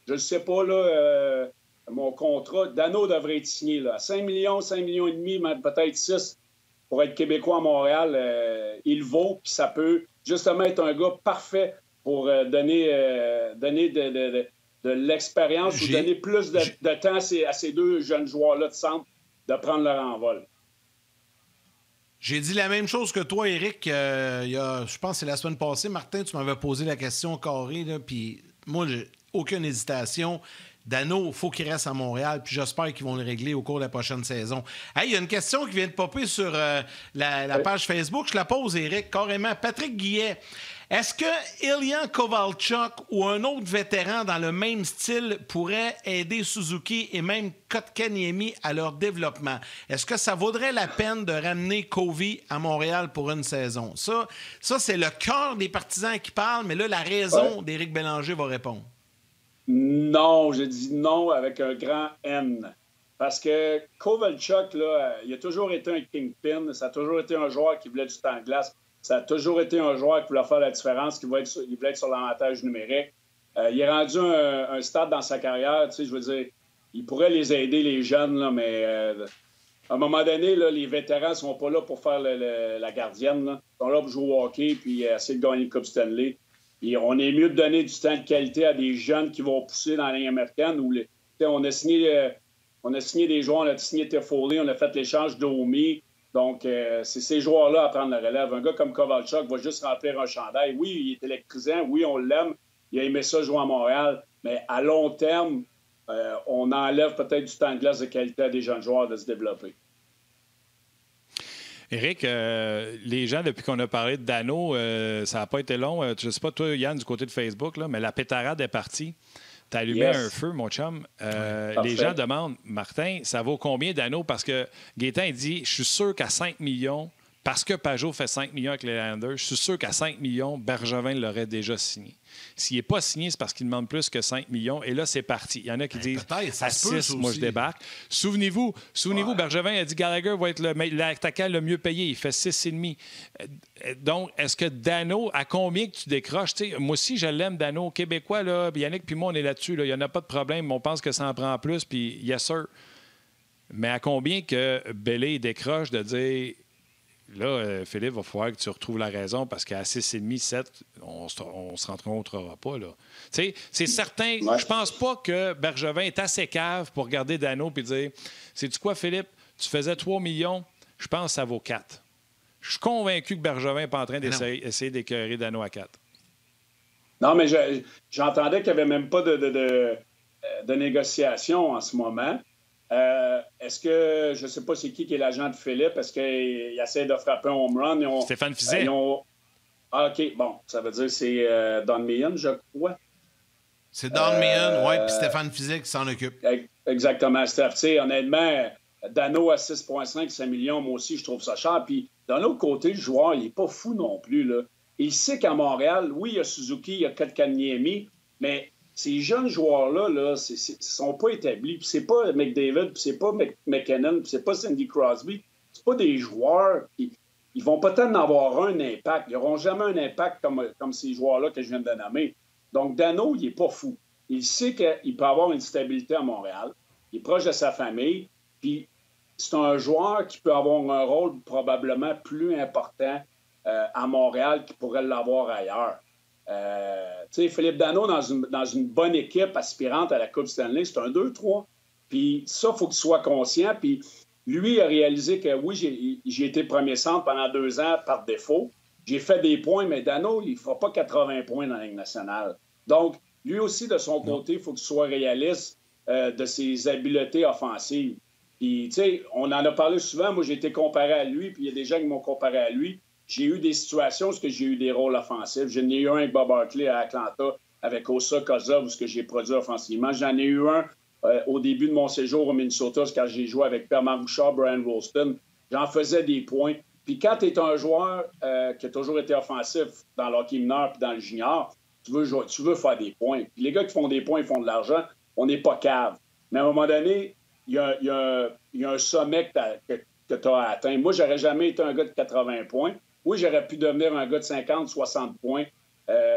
je ne sais pas, là... mon contrat, Dano devrait être signé là. 5 millions et demi, peut-être 6 pour être Québécois à Montréal. Il vaut, puis ça peut justement être un gars parfait pour donner de l'expérience ou donner plus de temps à ces deux jeunes joueurs-là de centre de prendre leur envol. J'ai dit la même chose que toi, Éric. Je pense que c'est la semaine passée. Martin, tu m'avais posé la question carrée, puis moi, j'ai aucune hésitation. Dano, il faut qu'il reste à Montréal, puis j'espère qu'ils vont le régler au cours de la prochaine saison. Hey, il y a une question qui vient de popper sur la page Facebook. Je la pose, Éric, carrément. Patrick Guillet, est-ce que Ilya Kovalchuk ou un autre vétéran dans le même style pourrait aider Suzuki et même Kotkaniemi à leur développement? Est-ce que ça vaudrait la peine de ramener Covey à Montréal pour une saison? Ça c'est le cœur des partisans qui parlent, mais là, la raison d'Éric Bélanger va répondre. Non, je dis non avec un grand N. Parce que Kovalchuk, là, il a toujours été un kingpin. Ça a toujours été un joueur qui voulait du temps de glace. Ça a toujours été un joueur qui voulait faire la différence, qui voulait être sur l'avantage numérique. Il est rendu un stade dans sa carrière. Tu sais, je veux dire, il pourrait les aider, les jeunes, là, mais à un moment donné, là, les vétérans ne sont pas là pour faire la gardienne. Là. Ils sont là pour jouer au hockey puis essayer de gagner le Coupe Stanley. Et on est mieux de donner du temps de qualité à des jeunes qui vont pousser dans la ligne américaine. Où on a signé des joueurs, on a signé Toffoli, on a fait l'échange d'Omi. Donc, c'est ces joueurs-là à prendre la relève. Un gars comme Kovalchuk va juste remplir un chandail. Oui, il est électrisant. Oui, on l'aime. Il a aimé ça jouer à Montréal. Mais à long terme, on enlève peut-être du temps de glace de qualité à des jeunes joueurs de se développer. Éric, les gens, depuis qu'on a parlé de Dano, ça n'a pas été long. Je ne sais pas, toi, Yann, du côté de Facebook, là, mais la pétarade est partie. T'as allumé un feu, mon chum. Les gens demandent, Martin, ça vaut combien Dano? Parce que Gaétan, il dit, je suis sûr qu'à 5 millions, parce que Pajot fait 5 millions avec les Islanders, je suis sûr qu'à 5 millions, Bergevin l'aurait déjà signé. S'il n'est pas signé, c'est parce qu'il demande plus que 5 millions. Et là, c'est parti. Il y en a qui disent, à 6, moi, je débarque. Souvenez-vous, Bergevin a dit Gallagher va être l'attaquant le mieux payé. Il fait 6,5. Donc, est-ce que Dano, à combien que tu décroches? T'sais, moi aussi, je l'aime, Dano. Québécois, là, Yannick puis moi, on est là-dessus. Là. Il n'y en a pas de problème. On pense que ça en prend plus, puis yes, sir. Mais à combien que Bellé décroche de dire... Là, Philippe, il va falloir que tu retrouves la raison parce qu'à 6,5, 7, on ne se rencontrera pas. Là. C'est certain. Ouais. Je pense pas que Bergevin est assez cave pour regarder Dano et dire sais-tu quoi, Philippe? Tu faisais 3 millions, je pense que ça vaut 4. Je suis convaincu que Bergevin n'est pas en train d'essayer d'écœurer Dano à 4. Non, mais j'entendais qu'il n'y avait même pas de négociation en ce moment. Est-ce que, je ne sais pas c'est qui est l'agent de Philippe, est-ce qu'il essaie de frapper un home run? Stéphane Fiset. Ah, OK, bon, ça veut dire que c'est Don Meehan, je crois. C'est Don Meehan, oui, puis Stéphane Fiset qui s'en occupe. Exactement, Steph. Honnêtement, Dano à 6,5, 5 millions, moi aussi, je trouve ça cher. Puis, d'un autre côté, le joueur, il n'est pas fou non plus. Là. Il sait qu'à Montréal, oui, il y a Suzuki, il y a Kotkaniemi, mais... Ces jeunes joueurs-là, ne sont pas établis. Puis c'est pas McDavid, puis c'est pas McKinnon, puis c'est pas Sidney Crosby. C'est pas des joueurs qui... Ils vont peut-être en avoir un impact. Ils n'auront jamais un impact comme ces joueurs-là que je viens de nommer. Donc, Dano, il n'est pas fou. Il sait qu'il peut avoir une stabilité à Montréal. Il est proche de sa famille. Puis c'est un joueur qui peut avoir un rôle probablement plus important à Montréal qu'il pourrait l'avoir ailleurs. Philippe Dano, dans une bonne équipe aspirante à la Coupe Stanley, c'est un 2-3. Puis ça, il faut qu'il soit conscient. Puis lui a réalisé que oui, j'ai été premier centre pendant 2 ans par défaut. J'ai fait des points, mais Dano, il ne fera pas 80 points dans la Ligue nationale. Donc, lui aussi, de son côté, il faut qu'il soit réaliste de ses habiletés offensives. Puis, tu sais, on en a parlé souvent. Moi, j'ai été comparé à lui, puis il y a des gens qui m'ont comparé à lui. J'ai eu des situations où j'ai eu des rôles offensifs. J'en ai eu un avec Bob Hartley à Atlanta, avec Osa Koza, où j'ai produit offensivement. J'en ai eu un au début de mon séjour au Minnesota, quand j'ai joué avec Perman Bouchard, Brian Rolston. J'en faisais des points. Puis quand tu es un joueur qui a toujours été offensif dans l'hockey mineur et dans le junior, tu veux faire des points. Puis les gars qui font des points, ils font de l'argent. On n'est pas cave. Mais à un moment donné, il y a un sommet que tu as atteint. Moi, j'aurais jamais été un gars de 80 points. Oui, j'aurais pu devenir un gars de 50, 60 points.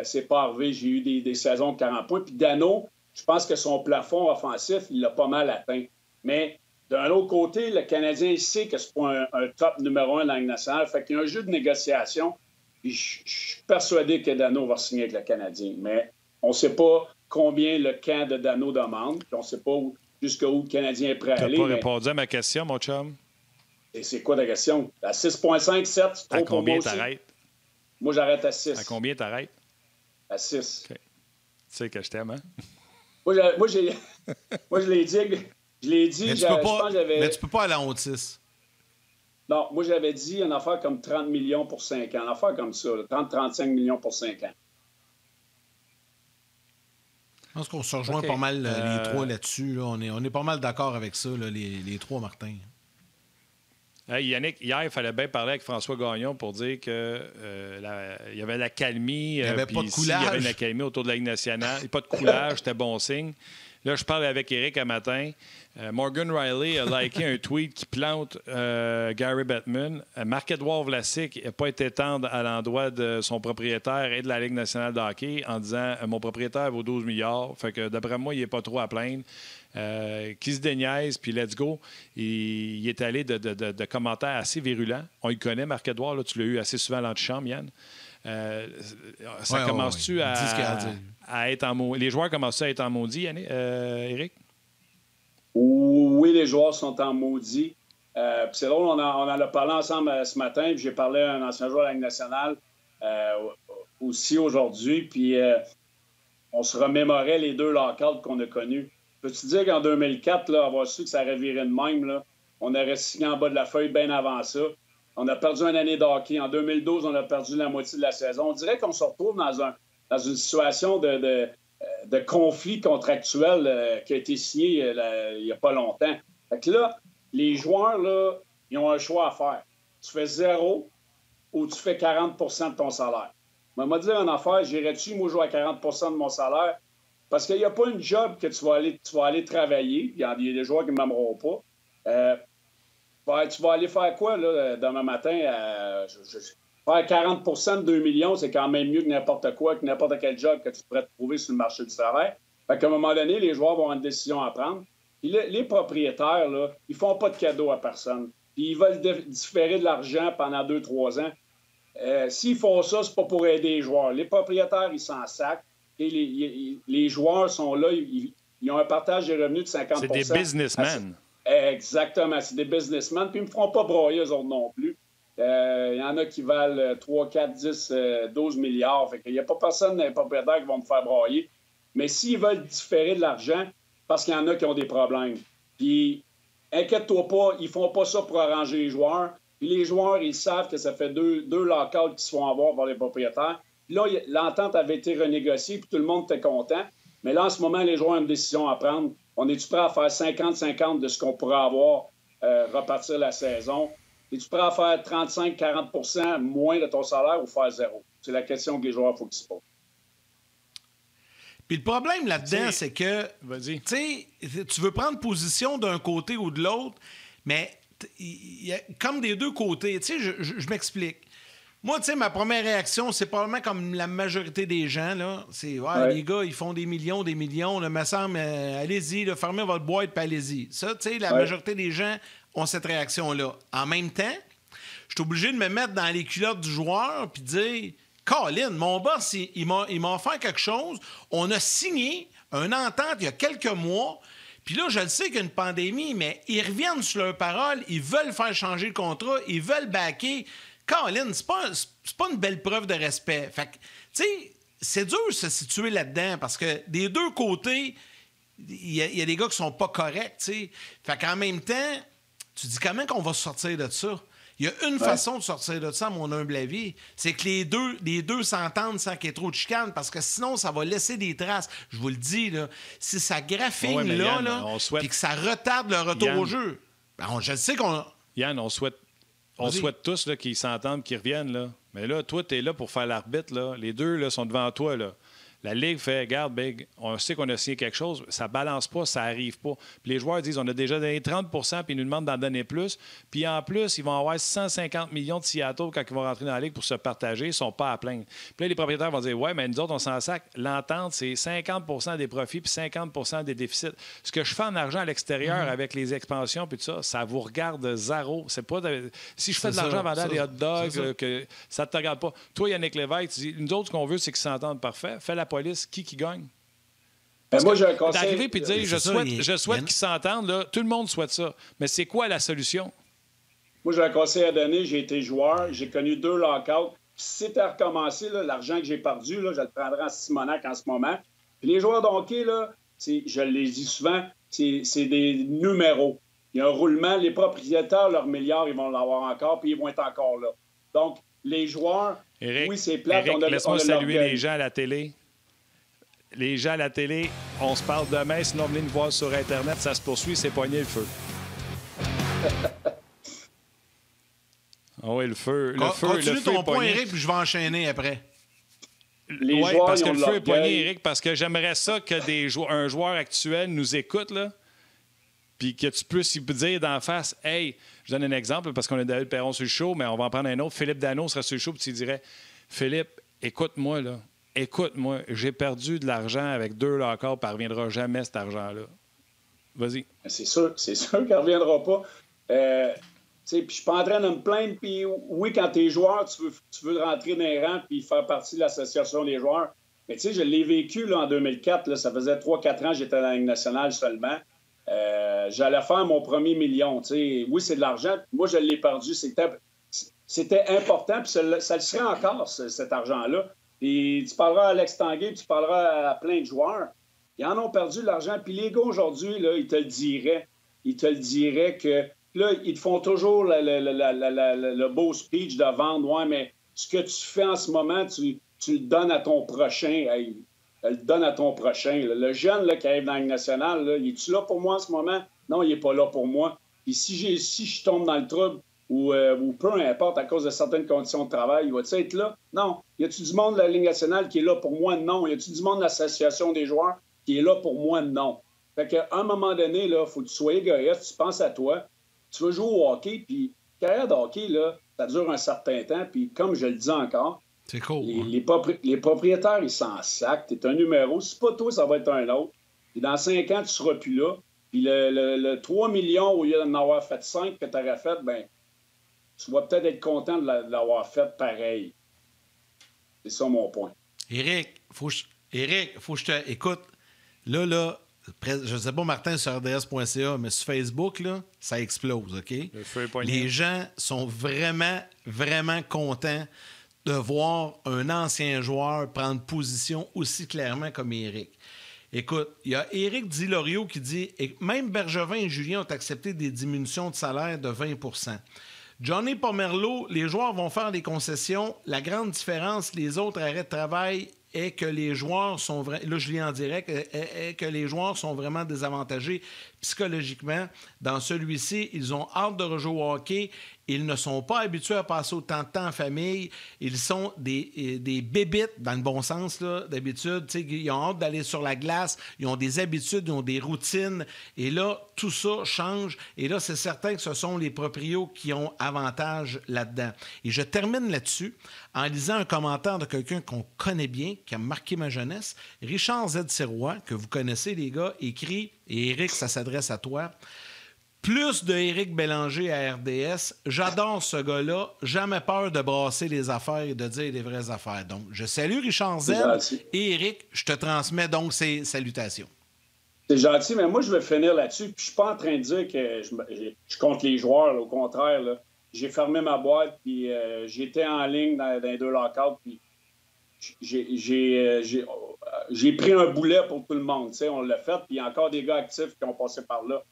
C'est pas arrivé. J'ai eu des saisons de 40 points. Puis Dano, je pense que son plafond offensif, il l'a pas mal atteint. Mais d'un autre côté, le Canadien sait que c'est pas un top numéro 1 dans la Ligue nationale. Fait qu'il y a un jeu de négociation. Puis je suis persuadé que Dano va signer avec le Canadien. Mais on ne sait pas combien le camp de Dano demande. Puis on ne sait pas jusqu'où le Canadien est prêt à aller. Tu n'as pas répondu à ma question, mon chum. Et c'est quoi ta question? À 6,5, 7, c'est trop. À combien tu t'arrêtes? Moi, j'arrête à 6. À combien t'arrêtes? À 6. Okay. Tu sais que je t'aime, hein? Moi, je l'ai dit. Mais tu peux pas aller en haut de 6. Non, moi, j'avais dit une affaire comme 30 millions pour 5 ans. Une affaire comme ça, 30-35 millions pour 5 ans. Je pense qu'on se rejoint pas mal les trois là-dessus. Là. On est pas mal d'accord avec ça, là, les trois, Martin. Hey, Yannick, hier, il fallait bien parler avec François Gagnon pour dire qu'il y avait l'accalmie. Il n'y avait pas de coulage. Il y avait une accalmie autour de la Ligue nationale. Pas de coulage, c'était bon signe. Là, je parle avec Eric un matin. Morgan Riley a liké un tweet qui plante Gary Bettman. Marc-Édouard Vlasic n'a pas été tendre à l'endroit de son propriétaire et de la Ligue nationale de hockey en disant « Mon propriétaire vaut 12 milliards. » Fait que d'après moi, il n'est pas trop à plaindre. Qui se déniaise, puis let's go. Il est allé de commentaires assez virulents. On y connaît, Marc-Édouard, tu l'as eu assez souvent à l'antichambre, Yann. Ça commence-tu à être en maudit? Les joueurs commencent à être en maudit, Éric? Oui, les joueurs sont en maudit. C'est drôle, on en a parlé ensemble ce matin, puis j'ai parlé à un ancien joueur de la Ligue nationale aussi aujourd'hui, puis on se remémorait les 2 lockouts qu'on a connus. Peux-tu dire qu'en 2004, là, avoir su que ça aurait viré de même, là, on aurait signé en bas de la feuille bien avant ça. On a perdu une année de hockey. En 2012, on a perdu la moitié de la saison. On dirait qu'on se retrouve dans une situation de conflit contractuel qui a été signé il n'y a pas longtemps. Fait que là, les joueurs, là, ils ont un choix à faire. Tu fais 0 ou tu fais 40 de ton salaire. Mais m'a dit en affaire, j'irais-tu, moi, jouer à 40 de mon salaire? Parce qu'il n'y a pas une job que tu vas aller travailler. Il y a des joueurs qui ne m'aimeront pas. Tu vas aller faire quoi, là, demain matin? Faire 40 de 2 millions, c'est quand même mieux que n'importe quoi, que n'importe quel job que tu pourrais te trouver sur le marché du travail. Fait qu'à un moment donné, les joueurs vont avoir une décision à prendre. Puis les propriétaires, là, ils font pas de cadeaux à personne. Puis ils veulent différer de l'argent pendant 2-3 ans. S'ils font ça, c'est pas pour aider les joueurs. Les propriétaires, ils s'en sacent. Et les joueurs sont là, ils ont un partage des revenus de 50 C'est des businessmen. Exactement, c'est des businessmen. Puis ils ne me feront pas broyer, eux autres non plus. Il y en a qui valent 3, 4, 10, 12 milliards. Fait qu'il n'y a pas personne dans les propriétaires qui vont me faire broyer. Mais s'ils veulent différer de l'argent, parce qu'il y en a qui ont des problèmes. Puis, inquiète-toi pas, ils font pas ça pour arranger les joueurs. Puis les joueurs, ils savent que ça fait deux lockouts qui se font avoir par les propriétaires. Puis là, l'entente avait été renégociée, puis tout le monde était content. Mais là, en ce moment, les joueurs ont une décision à prendre. On est-tu prêt à faire 50-50 de ce qu'on pourrait avoir, repartir la saison? Es-tu prêt à faire 35-40 moins de ton salaire ou faire 0? C'est la question que les joueurs, il faut qu'ils se posent. Puis le problème là-dedans, c'est que tu veux prendre position d'un côté ou de l'autre, mais il y a comme des deux côtés. Tu sais, je m'explique. Moi, tu sais, ma première réaction, c'est probablement comme la majorité des gens, là. C'est, les gars, ils font des millions, là, me semble, allez-y, là, fermez votre boîte, puis allez-y. Ça, tu sais, la majorité des gens ont cette réaction-là. En même temps, je suis obligé de me mettre dans les culottes du joueur, puis dire, Colin, mon boss, il m'a offert quelque chose, on a signé une entente il y a quelques mois, puis là, je le sais qu'il y a une pandémie, mais ils reviennent sur leur parole, ils veulent faire changer le contrat, ils veulent backer. Colin, c'est pas une belle preuve de respect. Fait que, tu sais, c'est dur de se situer là-dedans parce que des deux côtés, il y a des gars qui sont pas corrects, tu sais. Fait qu'en même temps, tu dis comment qu'on va sortir de ça? Il y a une façon de sortir de ça, à mon humble avis, c'est que les deux s'entendent sans qu'il y ait trop de chicane, parce que sinon, ça va laisser des traces. Je vous le dis, là, si ça graphine puis que ça retarde le retour au jeu, je sais qu'on... Yann, on souhaite tous là, qu'ils s'entendent, qu'ils reviennent. Là. Mais là, toi, tu es là pour faire l'arbitre. Là. Les deux là, sont devant toi. Là. La Ligue fait, regarde, Big, on sait qu'on a signé quelque chose, ça balance pas, ça arrive pas. Puis les joueurs disent, on a déjà donné 30 puis ils nous demandent d'en donner plus. Puis en plus, ils vont avoir 150 millions de Seattle quand ils vont rentrer dans la Ligue pour se partager, ils sont pas à plaindre. Puis là, les propriétaires vont dire, ouais, mais nous autres, on s'en sac. L'entente, c'est 50 des profits puis 50 des déficits. Ce que je fais en argent à l'extérieur avec les expansions puis tout ça, ça vous regarde zéro. C'est pas si je fais de l'argent en vendant des hot dogs, que ça te regarde pas. Toi, Yannick Lévesque, tu dis, nous autres, ce qu'on veut, c'est qu'ils s'entendent parfait. Fais la police, qui gagne? Moi, j'ai un conseil. D'arriver et de dire, je souhaite qu'ils s'entendent, là, tout le monde souhaite ça. Mais c'est quoi la solution? Moi, j'ai un conseil à donner. J'ai été joueur, j'ai connu 2 lockouts. Si c'était recommencé, là, l'argent que j'ai perdu, là, je le prendrais en Simonac en ce moment. Puis les joueurs de hockey, là, je le dis souvent, c'est des numéros. Il y a un roulement. Les propriétaires, leurs milliards, ils vont l'avoir encore, puis ils vont être encore là. Donc, les joueurs, Éric, oui, c'est plate. Éric, laisse-moi saluer les gens à la télé. Les gens à la télé, on se parle demain. Sinon, venez nous voir sur Internet. Ça se poursuit, c'est pogné le feu. Oui, le feu. Continue ton point, Éric, puis je vais enchaîner après. Oui, parce que le feu est pogné, Éric, parce que j'aimerais ça que un joueur actuel nous écoute, là, puis que tu puisses lui dire d'en face, « Hey, je donne un exemple, parce qu'on a David Perron sur le show, mais on va en prendre un autre. Philippe Danault sera sur le show, puis tu lui dirais, « Philippe, écoute-moi, là. Écoute-moi, j'ai perdu de l'argent avec 2 lockouts, puis ne reviendra jamais cet argent-là. » Vas-y. C'est sûr qu'il ne reviendra pas. Puis je suis pas en train de me plaindre. Puis oui, quand tu es joueur, tu veux rentrer dans les rangs puis faire partie de l'association des joueurs. Mais tu sais, je l'ai vécu là, en 2004. Là, ça faisait 3-4 ans que j'étais dans la Ligue nationale seulement. J'allais faire mon premier million. T'sais. Oui, c'est de l'argent. Moi, je l'ai perdu. C'était important. Puis ça le serait encore, cet argent-là. Puis tu parleras à Alex Tanguay, puis tu parleras à plein de joueurs. Ils en ont perdu de l'argent. Puis les gars, aujourd'hui, là, ils te le diraient. Ils te le diraient que... Là, ils te font toujours le beau speech de vendre. Ouais, mais ce que tu fais en ce moment, tu le donnes à ton prochain. Hey, le donne à ton prochain. Là. Le jeune là, qui arrive dans la Ligue nationale, là, il est-tu là pour moi en ce moment? Non, il n'est pas là pour moi. Puis si je tombe dans le trouble ou peu importe à cause de certaines conditions de travail, il va-tu être là? Non. Y a-tu du monde de la Ligue nationale qui est là pour moi? Non. Y a-tu du monde de l'association des joueurs qui est là pour moi? Non. Fait qu'à un moment donné, il faut que tu sois égoïste, tu penses à toi, tu veux jouer au hockey, puis carrière de hockey, là, ça dure un certain temps, puis comme je le dis encore, c'est cool, les propriétaires, ils s'en sacent. T'es un numéro. Si pas toi, ça va être un autre. Puis dans 5 ans, tu seras plus là. Puis le 3 millions, au lieu d'en avoir fait 5 que tu aurais fait, ben tu vas peut-être être content de l'avoir fait pareil. C'est ça mon point. Éric, faut que je te... Écoute, là, je ne sais pas, Martin, sur RDS.ca, mais sur Facebook, là, ça explose, OK? Les gens sont vraiment, vraiment contents de voir un ancien joueur prendre position aussi clairement comme Éric. Écoute, il y a Éric Dilorio qui dit « Même Bergevin et Julien ont accepté des diminutions de salaire de 20 % Johnny Pomerleau, les joueurs vont faire des concessions. La grande différence, les autres arrêts de travail est que les joueurs sont vraiment... Là, je lis en direct, est que les joueurs sont vraiment désavantagés psychologiquement. Dans celui-ci, ils ont hâte de rejouer au hockey. Ils ne sont pas habitués à passer autant de temps en famille. Ils sont des bébites, dans le bon sens, là, d'habitude. Ils ont hâte d'aller sur la glace. Ils ont des habitudes, ils ont des routines. Et là, tout ça change. Et là, c'est certain que ce sont les proprios qui ont avantage là-dedans. Et je termine là-dessus en lisant un commentaire de quelqu'un qu'on connaît bien, qui a marqué ma jeunesse. Richard Z. Sirois, que vous connaissez, les gars, écrit, et Éric, ça s'adresse à toi... Plus de Éric Bélanger à RDS. J'adore ce gars-là. Jamais peur de brasser les affaires et de dire les vraies affaires. Donc, je salue Richard Z. Et Éric, je te transmets donc ces salutations. C'est gentil, mais moi, je vais finir là-dessus. Puis, je suis pas en train de dire que je compte les joueurs. Là, au contraire, là. J'ai fermé ma boîte, puis j'étais en ligne dans les 2 lockouts, puis j'ai pris un boulet pour tout le monde. On l'a fait, puis il y a encore des gars actifs qui ont passé par là.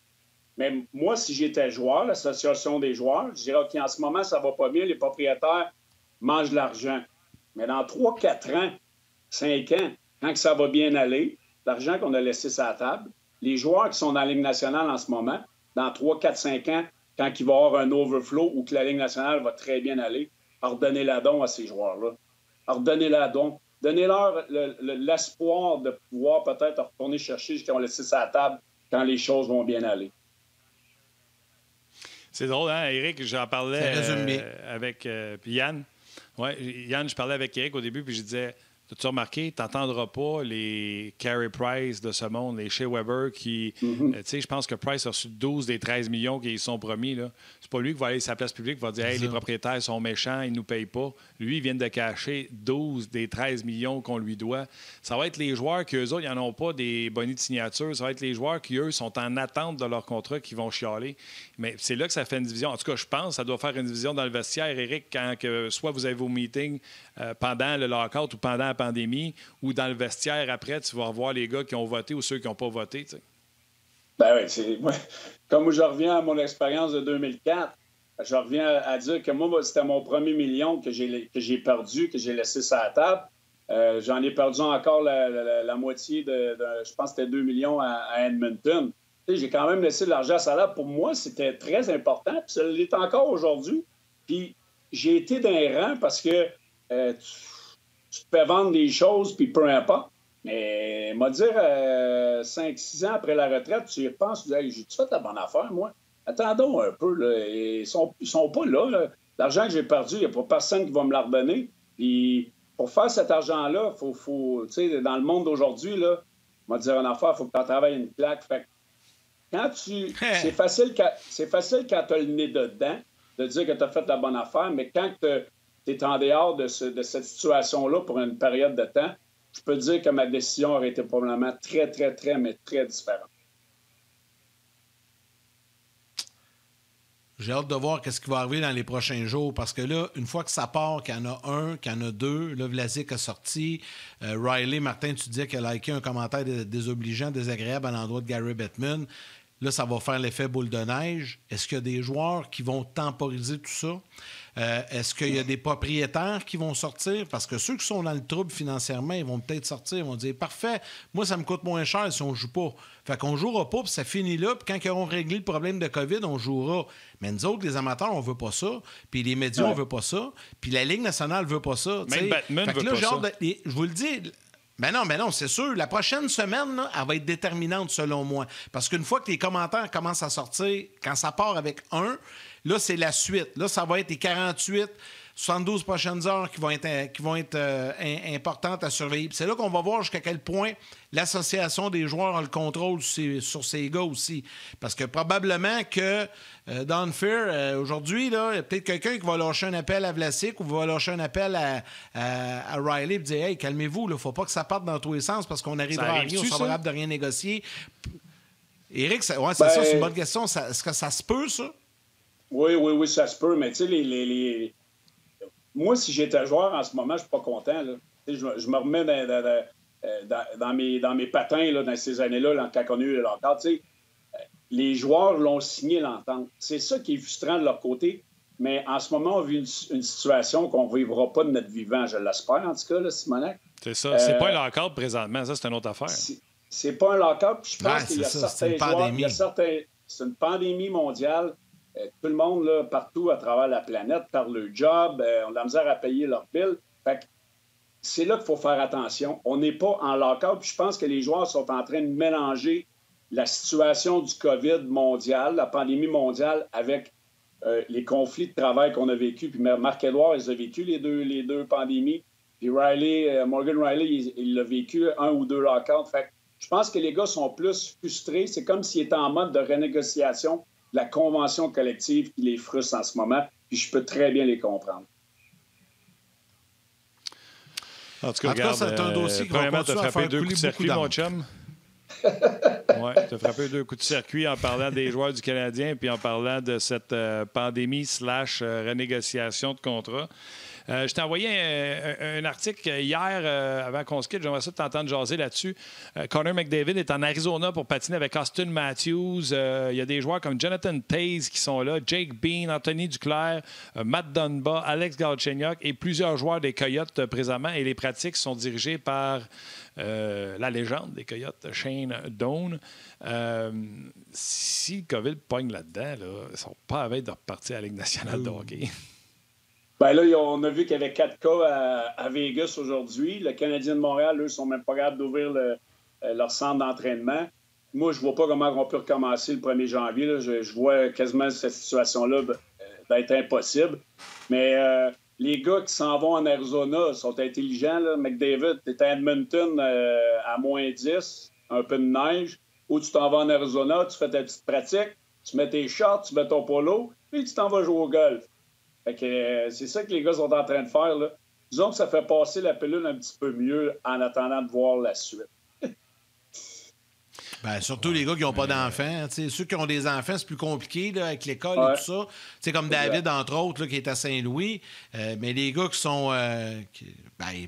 Mais moi, si j'étais joueur, l'association des joueurs, je dirais, OK, en ce moment, ça va pas bien, les propriétaires mangent de l'argent. Mais dans 3, 4 ans, 5 ans, quand ça va bien aller, l'argent qu'on a laissé sur la table, les joueurs qui sont dans la Ligue nationale en ce moment, dans 3, 4, 5 ans, quand il va y avoir un overflow ou que la Ligue nationale va très bien aller, redonnez la don à ces joueurs-là. Redonnez la don. Donnez-leur l'espoir de pouvoir peut-être retourner chercher ce qu'ils ont laissé sur la table quand les choses vont bien aller. C'est drôle, hein, Éric? J'en parlais avec Yann. Ouais, Yann, je parlais avec Éric au début, puis je disais, as-tu remarqué, tu n'entendras pas les Carey Price de ce monde, les Shea Weber qui... tu sais, je pense que Price a reçu 12 des 13 millions qui sont promis. Là. C'est pas lui qui va aller sur sa place publique, qui va dire « Hey, les propriétaires sont méchants, ils ne nous payent pas. » Lui, il vient de cacher 12 des 13 millions qu'on lui doit. Ça va être les joueurs qui, eux autres, ils n'en ont pas des bonnies de signature. Ça va être les joueurs qui, eux, sont en attente de leur contrat qui vont chialer. Mais c'est là que ça fait une division. En tout cas, je pense que ça doit faire une division dans le vestiaire, Éric, quand soit vous avez vos meetings pendant le lockout ou pendant la pandémie, ou dans le vestiaire après, tu vas revoir les gars qui ont voté ou ceux qui n'ont pas voté. T'sais. Ben oui, comme je reviens à mon expérience de 2004, je reviens à dire que moi, c'était mon premier million que j'ai perdu, que j'ai laissé sur la table. J'en ai perdu encore la moitié je pense que c'était 2 millions à Edmonton. T'sais, j'ai quand même laissé de l'argent sur la table. Pour moi, c'était très important, puis ça l'est encore aujourd'hui. Puis j'ai été dans les rangs parce que tu te fais vendre des choses, puis peu importe. Mais, moi, dire 5-6 ans après la retraite, tu y repenses, tu dis, hey, j'ai-tu fait la bonne affaire, moi? Attendons un peu, là. Ils sont pas là, là. L'argent que j'ai perdu, il n'y a pas personne qui va me la redonner. Puis, pour faire cet argent-là, faut tu sais, dans le monde d'aujourd'hui, là, on va dire une affaire, il faut que tu travailles une claque. Fait que quand c'est facile quand tu as le nez dedans de dire que tu as fait la bonne affaire, mais quand tu es en dehors de cette situation-là pour une période de temps, je peux dire que ma décision aurait été probablement très, très, très, mais très différente. J'ai hâte de voir ce qui va arriver dans les prochains jours parce que là, une fois que ça part, qu'il y en a un, qu'il y en a deux, là, Vlasic a sorti. Riley, Martin, tu disais qu'il a liké un commentaire désobligeant, désagréable à l'endroit de Gary Bettman. là, ça va faire l'effet boule de neige. Est-ce qu'il y a des joueurs qui vont temporiser tout ça? Est-ce qu'il y a des propriétaires qui vont sortir? Parce que ceux qui sont dans le trouble financièrement, ils vont peut-être sortir. Ils vont dire, parfait, moi, ça me coûte moins cher si on ne joue pas. Fait qu'on ne jouera pas, puis ça finit là. Puis quand ils auront réglé le problème de COVID, on jouera. Mais nous autres, les amateurs, on ne veut pas ça. Puis les médias, on ne veut pas ça. Puis la Ligue nationale ne veut pas ça. Même Batman ne veut pas ça. Je vous le dis... Mais non, c'est sûr. La prochaine semaine, là, elle va être déterminante, selon moi. Parce qu'une fois que les commentaires commencent à sortir, quand ça part avec 1, là, c'est la suite. Là, ça va être les 48, 72 prochaines heures qui vont être importantes à surveiller. Puis c'est là qu'on va voir jusqu'à quel point l'association des joueurs a le contrôle sur ces gars aussi. Parce que probablement que Don Fehr, aujourd'hui, il y a peut-être quelqu'un qui va lâcher un appel à Vlasic ou va lâcher un appel à Riley et dire « Hey, calmez-vous, il ne faut pas que ça parte dans tous les sens parce qu'on arrivera à rien, on sera capable de rien négocier. » Éric, c'est ça, c'est une bonne question. Est-ce que ça se peut, ça? Oui, ça se peut. Mais tu sais, moi, si j'étais joueur en ce moment, je suis pas content. Là. Je me remets dans mes patins là, dans ces années-là, là, quand on a eu le lockout. Les joueurs l'ont signé l'entente. C'est ça qui est frustrant de leur côté. Mais en ce moment, on vit une situation qu'on ne vivra pas de notre vivant. Je l'espère, en tout cas, là, Simonac. C'est ça. C'est pas un lockout présentement. Ça, c'est une autre affaire. C'est pas un lockout. Puis je pense qu'il y a certains joueurs... C'est une pandémie mondiale. Tout le monde, là, partout à travers la planète, par le job, ont de la misère à payer leurs billes. Fait que c'est là qu'il faut faire attention. On n'est pas en lockout. Puis je pense que les joueurs sont en train de mélanger la situation du COVID mondial, la pandémie mondiale, avec les conflits de travail qu'on a vécu. Puis Marc-Édouard, il a vécu les deux pandémies. Puis Morgan Riley, il a vécu 1 ou 2 lockouts. Fait que je pense que les gars sont plus frustrés. C'est comme s'ils étaient en mode de renégociation de la convention collective qui les frustre en ce moment. Puis je peux très bien les comprendre. En tout cas, c'est un dossier qui va continuer à faire couler beaucoup mon chum. Oui, tu as frappé 2 coups de circuit en parlant des joueurs du Canadien puis en parlant de cette pandémie / renégociation de contrat. Je t'ai envoyé un article hier, avant qu'on se quitte. J'aimerais ça t'entendre jaser là-dessus. Connor McDavid est en Arizona pour patiner avec Austin Matthews. Il y a des joueurs comme Jonathan Toews qui sont là, Jake Bean, Anthony Duclair, Matt Dunbar, Alex Galchenyuk et plusieurs joueurs des Coyotes présentement. Et les pratiques sont dirigées par la légende des Coyotes, Shane Doan. Si le COVID pogne là-dedans, ils ne sont pas à veille de repartir à la Ligue nationale de hockey. Bien là, on a vu qu'il y avait 4 cas à Vegas aujourd'hui. Le Canadien de Montréal, eux, sont même pas capables d'ouvrir leur centre d'entraînement. Moi, je vois pas comment on peut recommencer le 1er janvier. Là. Je vois quasiment cette situation-là d'être impossible. Mais les gars qui s'en vont en Arizona sont intelligents. Là. McDavid, tu es à Edmonton à -10, un peu de neige. Ou tu t'en vas en Arizona, tu fais ta petite pratique, tu mets tes shorts, tu mets ton polo, puis tu t'en vas jouer au golf. Fait que c'est ça que les gars sont en train de faire. Là. Disons que ça fait passer la pilule un petit peu mieux en attendant de voir la suite. Bien, surtout les gars qui n'ont pas d'enfants. Ceux qui ont des enfants, c'est plus compliqué là, avec l'école et tout ça. T'sais, comme David, entre autres, là, qui est à Saint-Louis. Mais les gars qui sont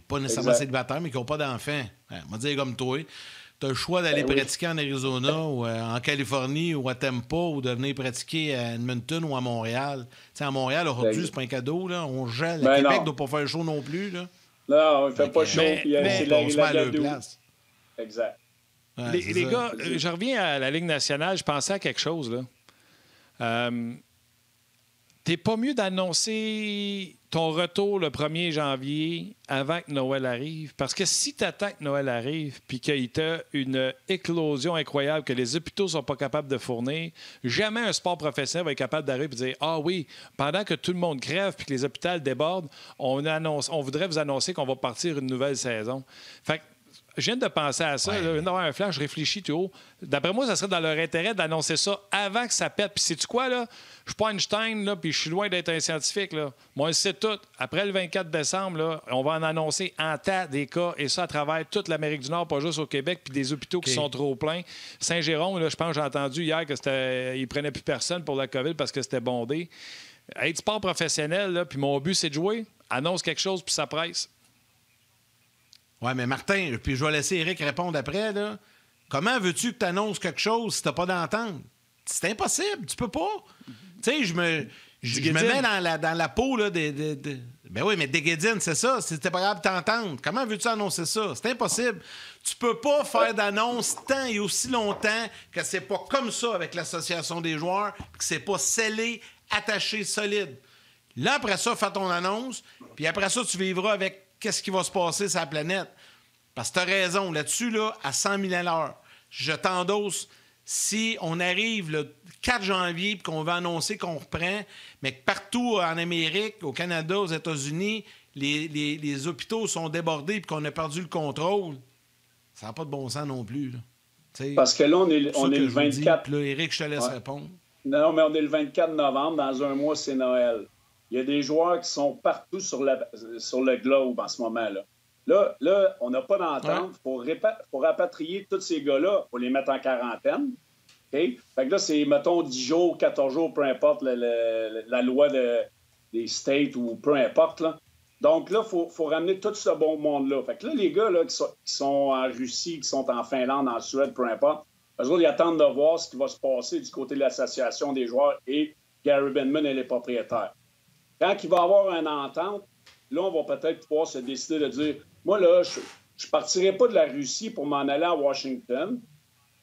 pas nécessairement célibataires, mais qui n'ont pas d'enfants, on va dire comme toi. Tu as le choix d'aller pratiquer en Arizona ou en Californie ou à Tampa ou de venir pratiquer à Edmonton ou à Montréal. T'sais, à Montréal, aujourd'hui, c'est pas un cadeau. Là. On gèle. À Québec ne doit pas faire chaud non plus. Là. Non, il ne fait pas chaud. Mais on se met à leur place. Exact. Ouais, les gars, je reviens à la Ligue nationale. Je pensais à quelque chose. Là. T'es pas mieux d'annoncer ton retour le 1er janvier avant que Noël arrive? Parce que si tu attends que Noël arrive puis qu'il y a une éclosion incroyable que les hôpitaux sont pas capables de fournir, jamais un sport professionnel va être capable d'arriver et de dire « Ah oui, pendant que tout le monde crève puis que les hôpitaux débordent, on voudrait vous annoncer qu'on va partir une nouvelle saison. » Fait que je viens de penser à ça, je viens d'avoir un flash, je réfléchis tout haut. D'après moi, ça serait dans leur intérêt d'annoncer ça avant que ça pète. Puis sais-tu quoi, là? Je suis pas Einstein, là, puis je suis loin d'être un scientifique, là. Moi, je sais tout. Après le 24 décembre, là, on va en annoncer en tas des cas, et ça à travers toute l'Amérique du Nord, pas juste au Québec, puis des hôpitaux qui sont trop pleins. Saint-Jérôme, là, je pense que j'ai entendu hier qu'ils ne prenaient plus personne pour la COVID parce que c'était bondé. Être sport professionnel, là, puis mon but, c'est de jouer. Annonce quelque chose, puis ça presse. Oui, mais Martin, puis je vais laisser Éric répondre après. Là. Comment veux-tu que tu annonces quelque chose si tu n'as pas d'entente? C'est impossible. Tu peux pas. Tu sais, je me mets dans la peau là, Ben oui, mais Degedin, c'est ça. C'était pas grave de t'entendre. Comment veux-tu annoncer ça? C'est impossible. Tu peux pas faire d'annonce tant et aussi longtemps que c'est pas comme ça avec l'association des joueurs, que c'est pas scellé, attaché, solide. Là, après ça, fais ton annonce, puis après ça, tu vivras avec qu'est-ce qui va se passer sur la planète. Parce que tu as raison. Là-dessus, là, à 100 000 à l'heure, je t'endosse. Si on arrive le 4 janvier et qu'on va annoncer qu'on reprend, mais que partout en Amérique, au Canada, aux États-Unis, les hôpitaux sont débordés et qu'on a perdu le contrôle, ça n'a pas de bon sens non plus. Là. Parce que là, on est le 24. Là, Éric, je te laisse répondre. Non, mais on est le 24 novembre. Dans un mois, c'est Noël. Il y a des joueurs qui sont partout sur le globe en ce moment-là. Là, on n'a pas d'entente. Il faut rapatrier tous ces gars-là pour les mettre en quarantaine. Okay? Fait que là, c'est, mettons, 10 jours, 14 jours, peu importe la loi des States ou peu importe. Là. Donc là, il faut ramener tout ce bon monde-là. Fait que là, les gars là, qui sont en Russie, qui sont en Finlande, en Suède, peu importe, eux autres, ils attendent de voir ce qui va se passer du côté de l'association des joueurs et Gary Bettman et les propriétaires. Quand il va y avoir une entente, là, on va peut-être pouvoir se décider de dire moi, là, je ne partirai pas de la Russie pour m'en aller à Washington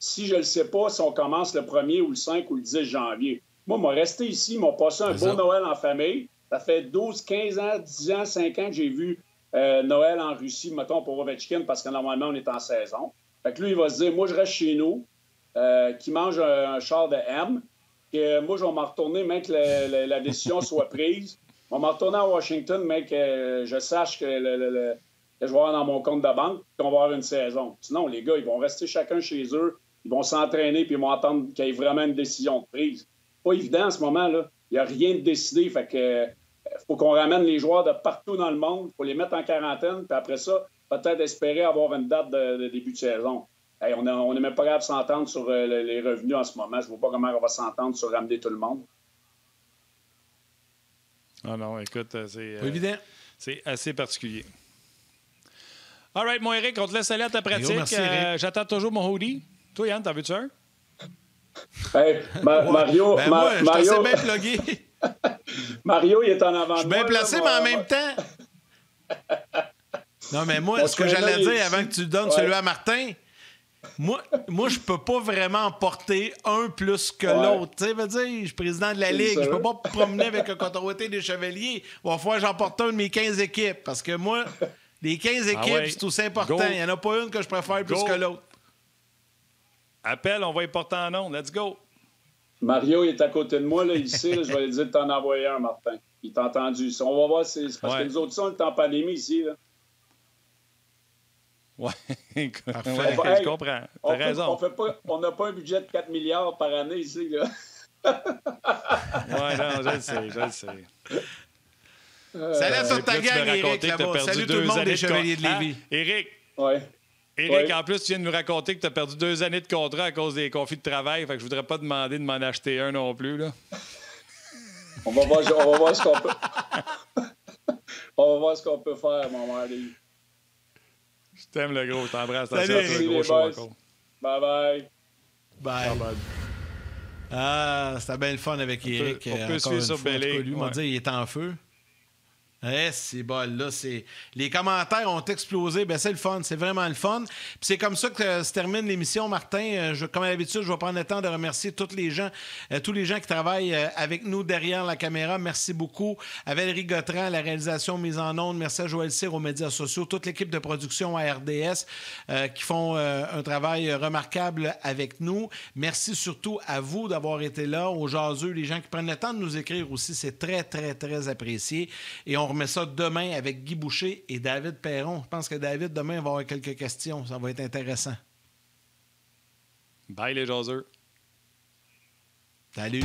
si je ne le sais pas si on commence le 1er ou le 5 ou le 10 janvier. Moi, je vais rester ici, je vais passer un beau Noël en famille. Ça fait 12, 15 ans, 10 ans, 5 ans que j'ai vu Noël en Russie, mettons, pour Ovechkin, parce que normalement, on est en saison. Fait que lui, il va se dire moi, je reste chez nous, qui mange un char de M, que moi, je vais m'en retourner, même que la décision soit prise. Je vais m'en retourner à Washington, mais que je sache que je vais avoir dans mon compte de banque qu'on va avoir une saison. Sinon, les gars, ils vont rester chacun chez eux, ils vont s'entraîner puis ils vont attendre qu'il y ait vraiment une décision de prise. Pas évident en ce moment-là. Il n'y a rien de décidé. Fait que faut qu'on ramène les joueurs de partout dans le monde, il faut les mettre en quarantaine, puis après ça, peut-être espérer avoir une date de début de saison. Hey, on n'est même pas capable de s'entendre sur les revenus en ce moment. Je ne vois pas comment on va s'entendre sur ramener tout le monde. Ah non, écoute, c'est évident. C'est assez particulier. All right, mon Éric, on te laisse aller à ta pratique. Merci, j'attends toujours mon hoodie. Toi, Yann, t'en veux-tu un? Hey, Mario, ben moi, je Mario... t'ai bien plugué. Mario, il est en avant. Je suis bien placé, mais en même temps. Non, mais moi, ce que j'allais dire avant que tu donnes celui à Martin, moi, je peux pas vraiment porter un plus que l'autre. Tu sais, veux dire, je suis président de la Ligue. Je peux pas me promener avec un coton-ouaté des Chevaliers. Il va falloir que j'en porte un de mes 15 équipes. Parce que moi, les 15 équipes, c'est aussi important. Il n'y en a pas une que je préfère plus que l'autre. Appelle, on va y porter en ondes. Let's go. Mario, il est à côté de moi, là, ici. Là, je vais lui dire de t'en envoyer un, Martin. Il t'a entendu. On va voir, c'est parce que nous autres, on est en pandémie ici. Là. Oui, je comprends. T'as raison. On n'a pas un budget de 4 milliards par année ici. Là. Oui, non, je le sais. Salut sur ta gang, Éric, là-bas. Salut tout le monde des Chevaliers de Lévis. Éric. Oui. Éric, en plus, tu viens de nous raconter que tu as perdu 2 années de contrat à cause des conflits de travail. Fait que je voudrais pas demander de m'en acheter un non plus. Là. On va voir ce qu'on peut. On va voir ce qu'on peut faire, mon mari. Je t'aime, le gros. T'embrasse. Salut, le gros show encore. Bye. Ah, c'était bien le fun avec Éric. On peut suivre sur Bélé. Lui m'a dit il est en feu. C'est bon, là, les commentaires ont explosé. Ben, c'est le fun, c'est vraiment le fun. Puis c'est comme ça que se termine l'émission, Martin. Comme à l'habitude, je vais prendre le temps de remercier tous les gens qui travaillent avec nous derrière la caméra. Merci beaucoup à Valérie Gautran à la réalisation mise en onde. Merci à Joël Cyr aux médias sociaux, toute l'équipe de production à RDS qui font un travail remarquable avec nous. Merci surtout à vous d'avoir été là, aux jaseux, les gens qui prennent le temps de nous écrire aussi. C'est très, très, très apprécié. Et on remet ça demain avec Guy Boucher et David Perron. Je pense que David, demain, va avoir quelques questions. Ça va être intéressant. Bye, les jaseux. Salut.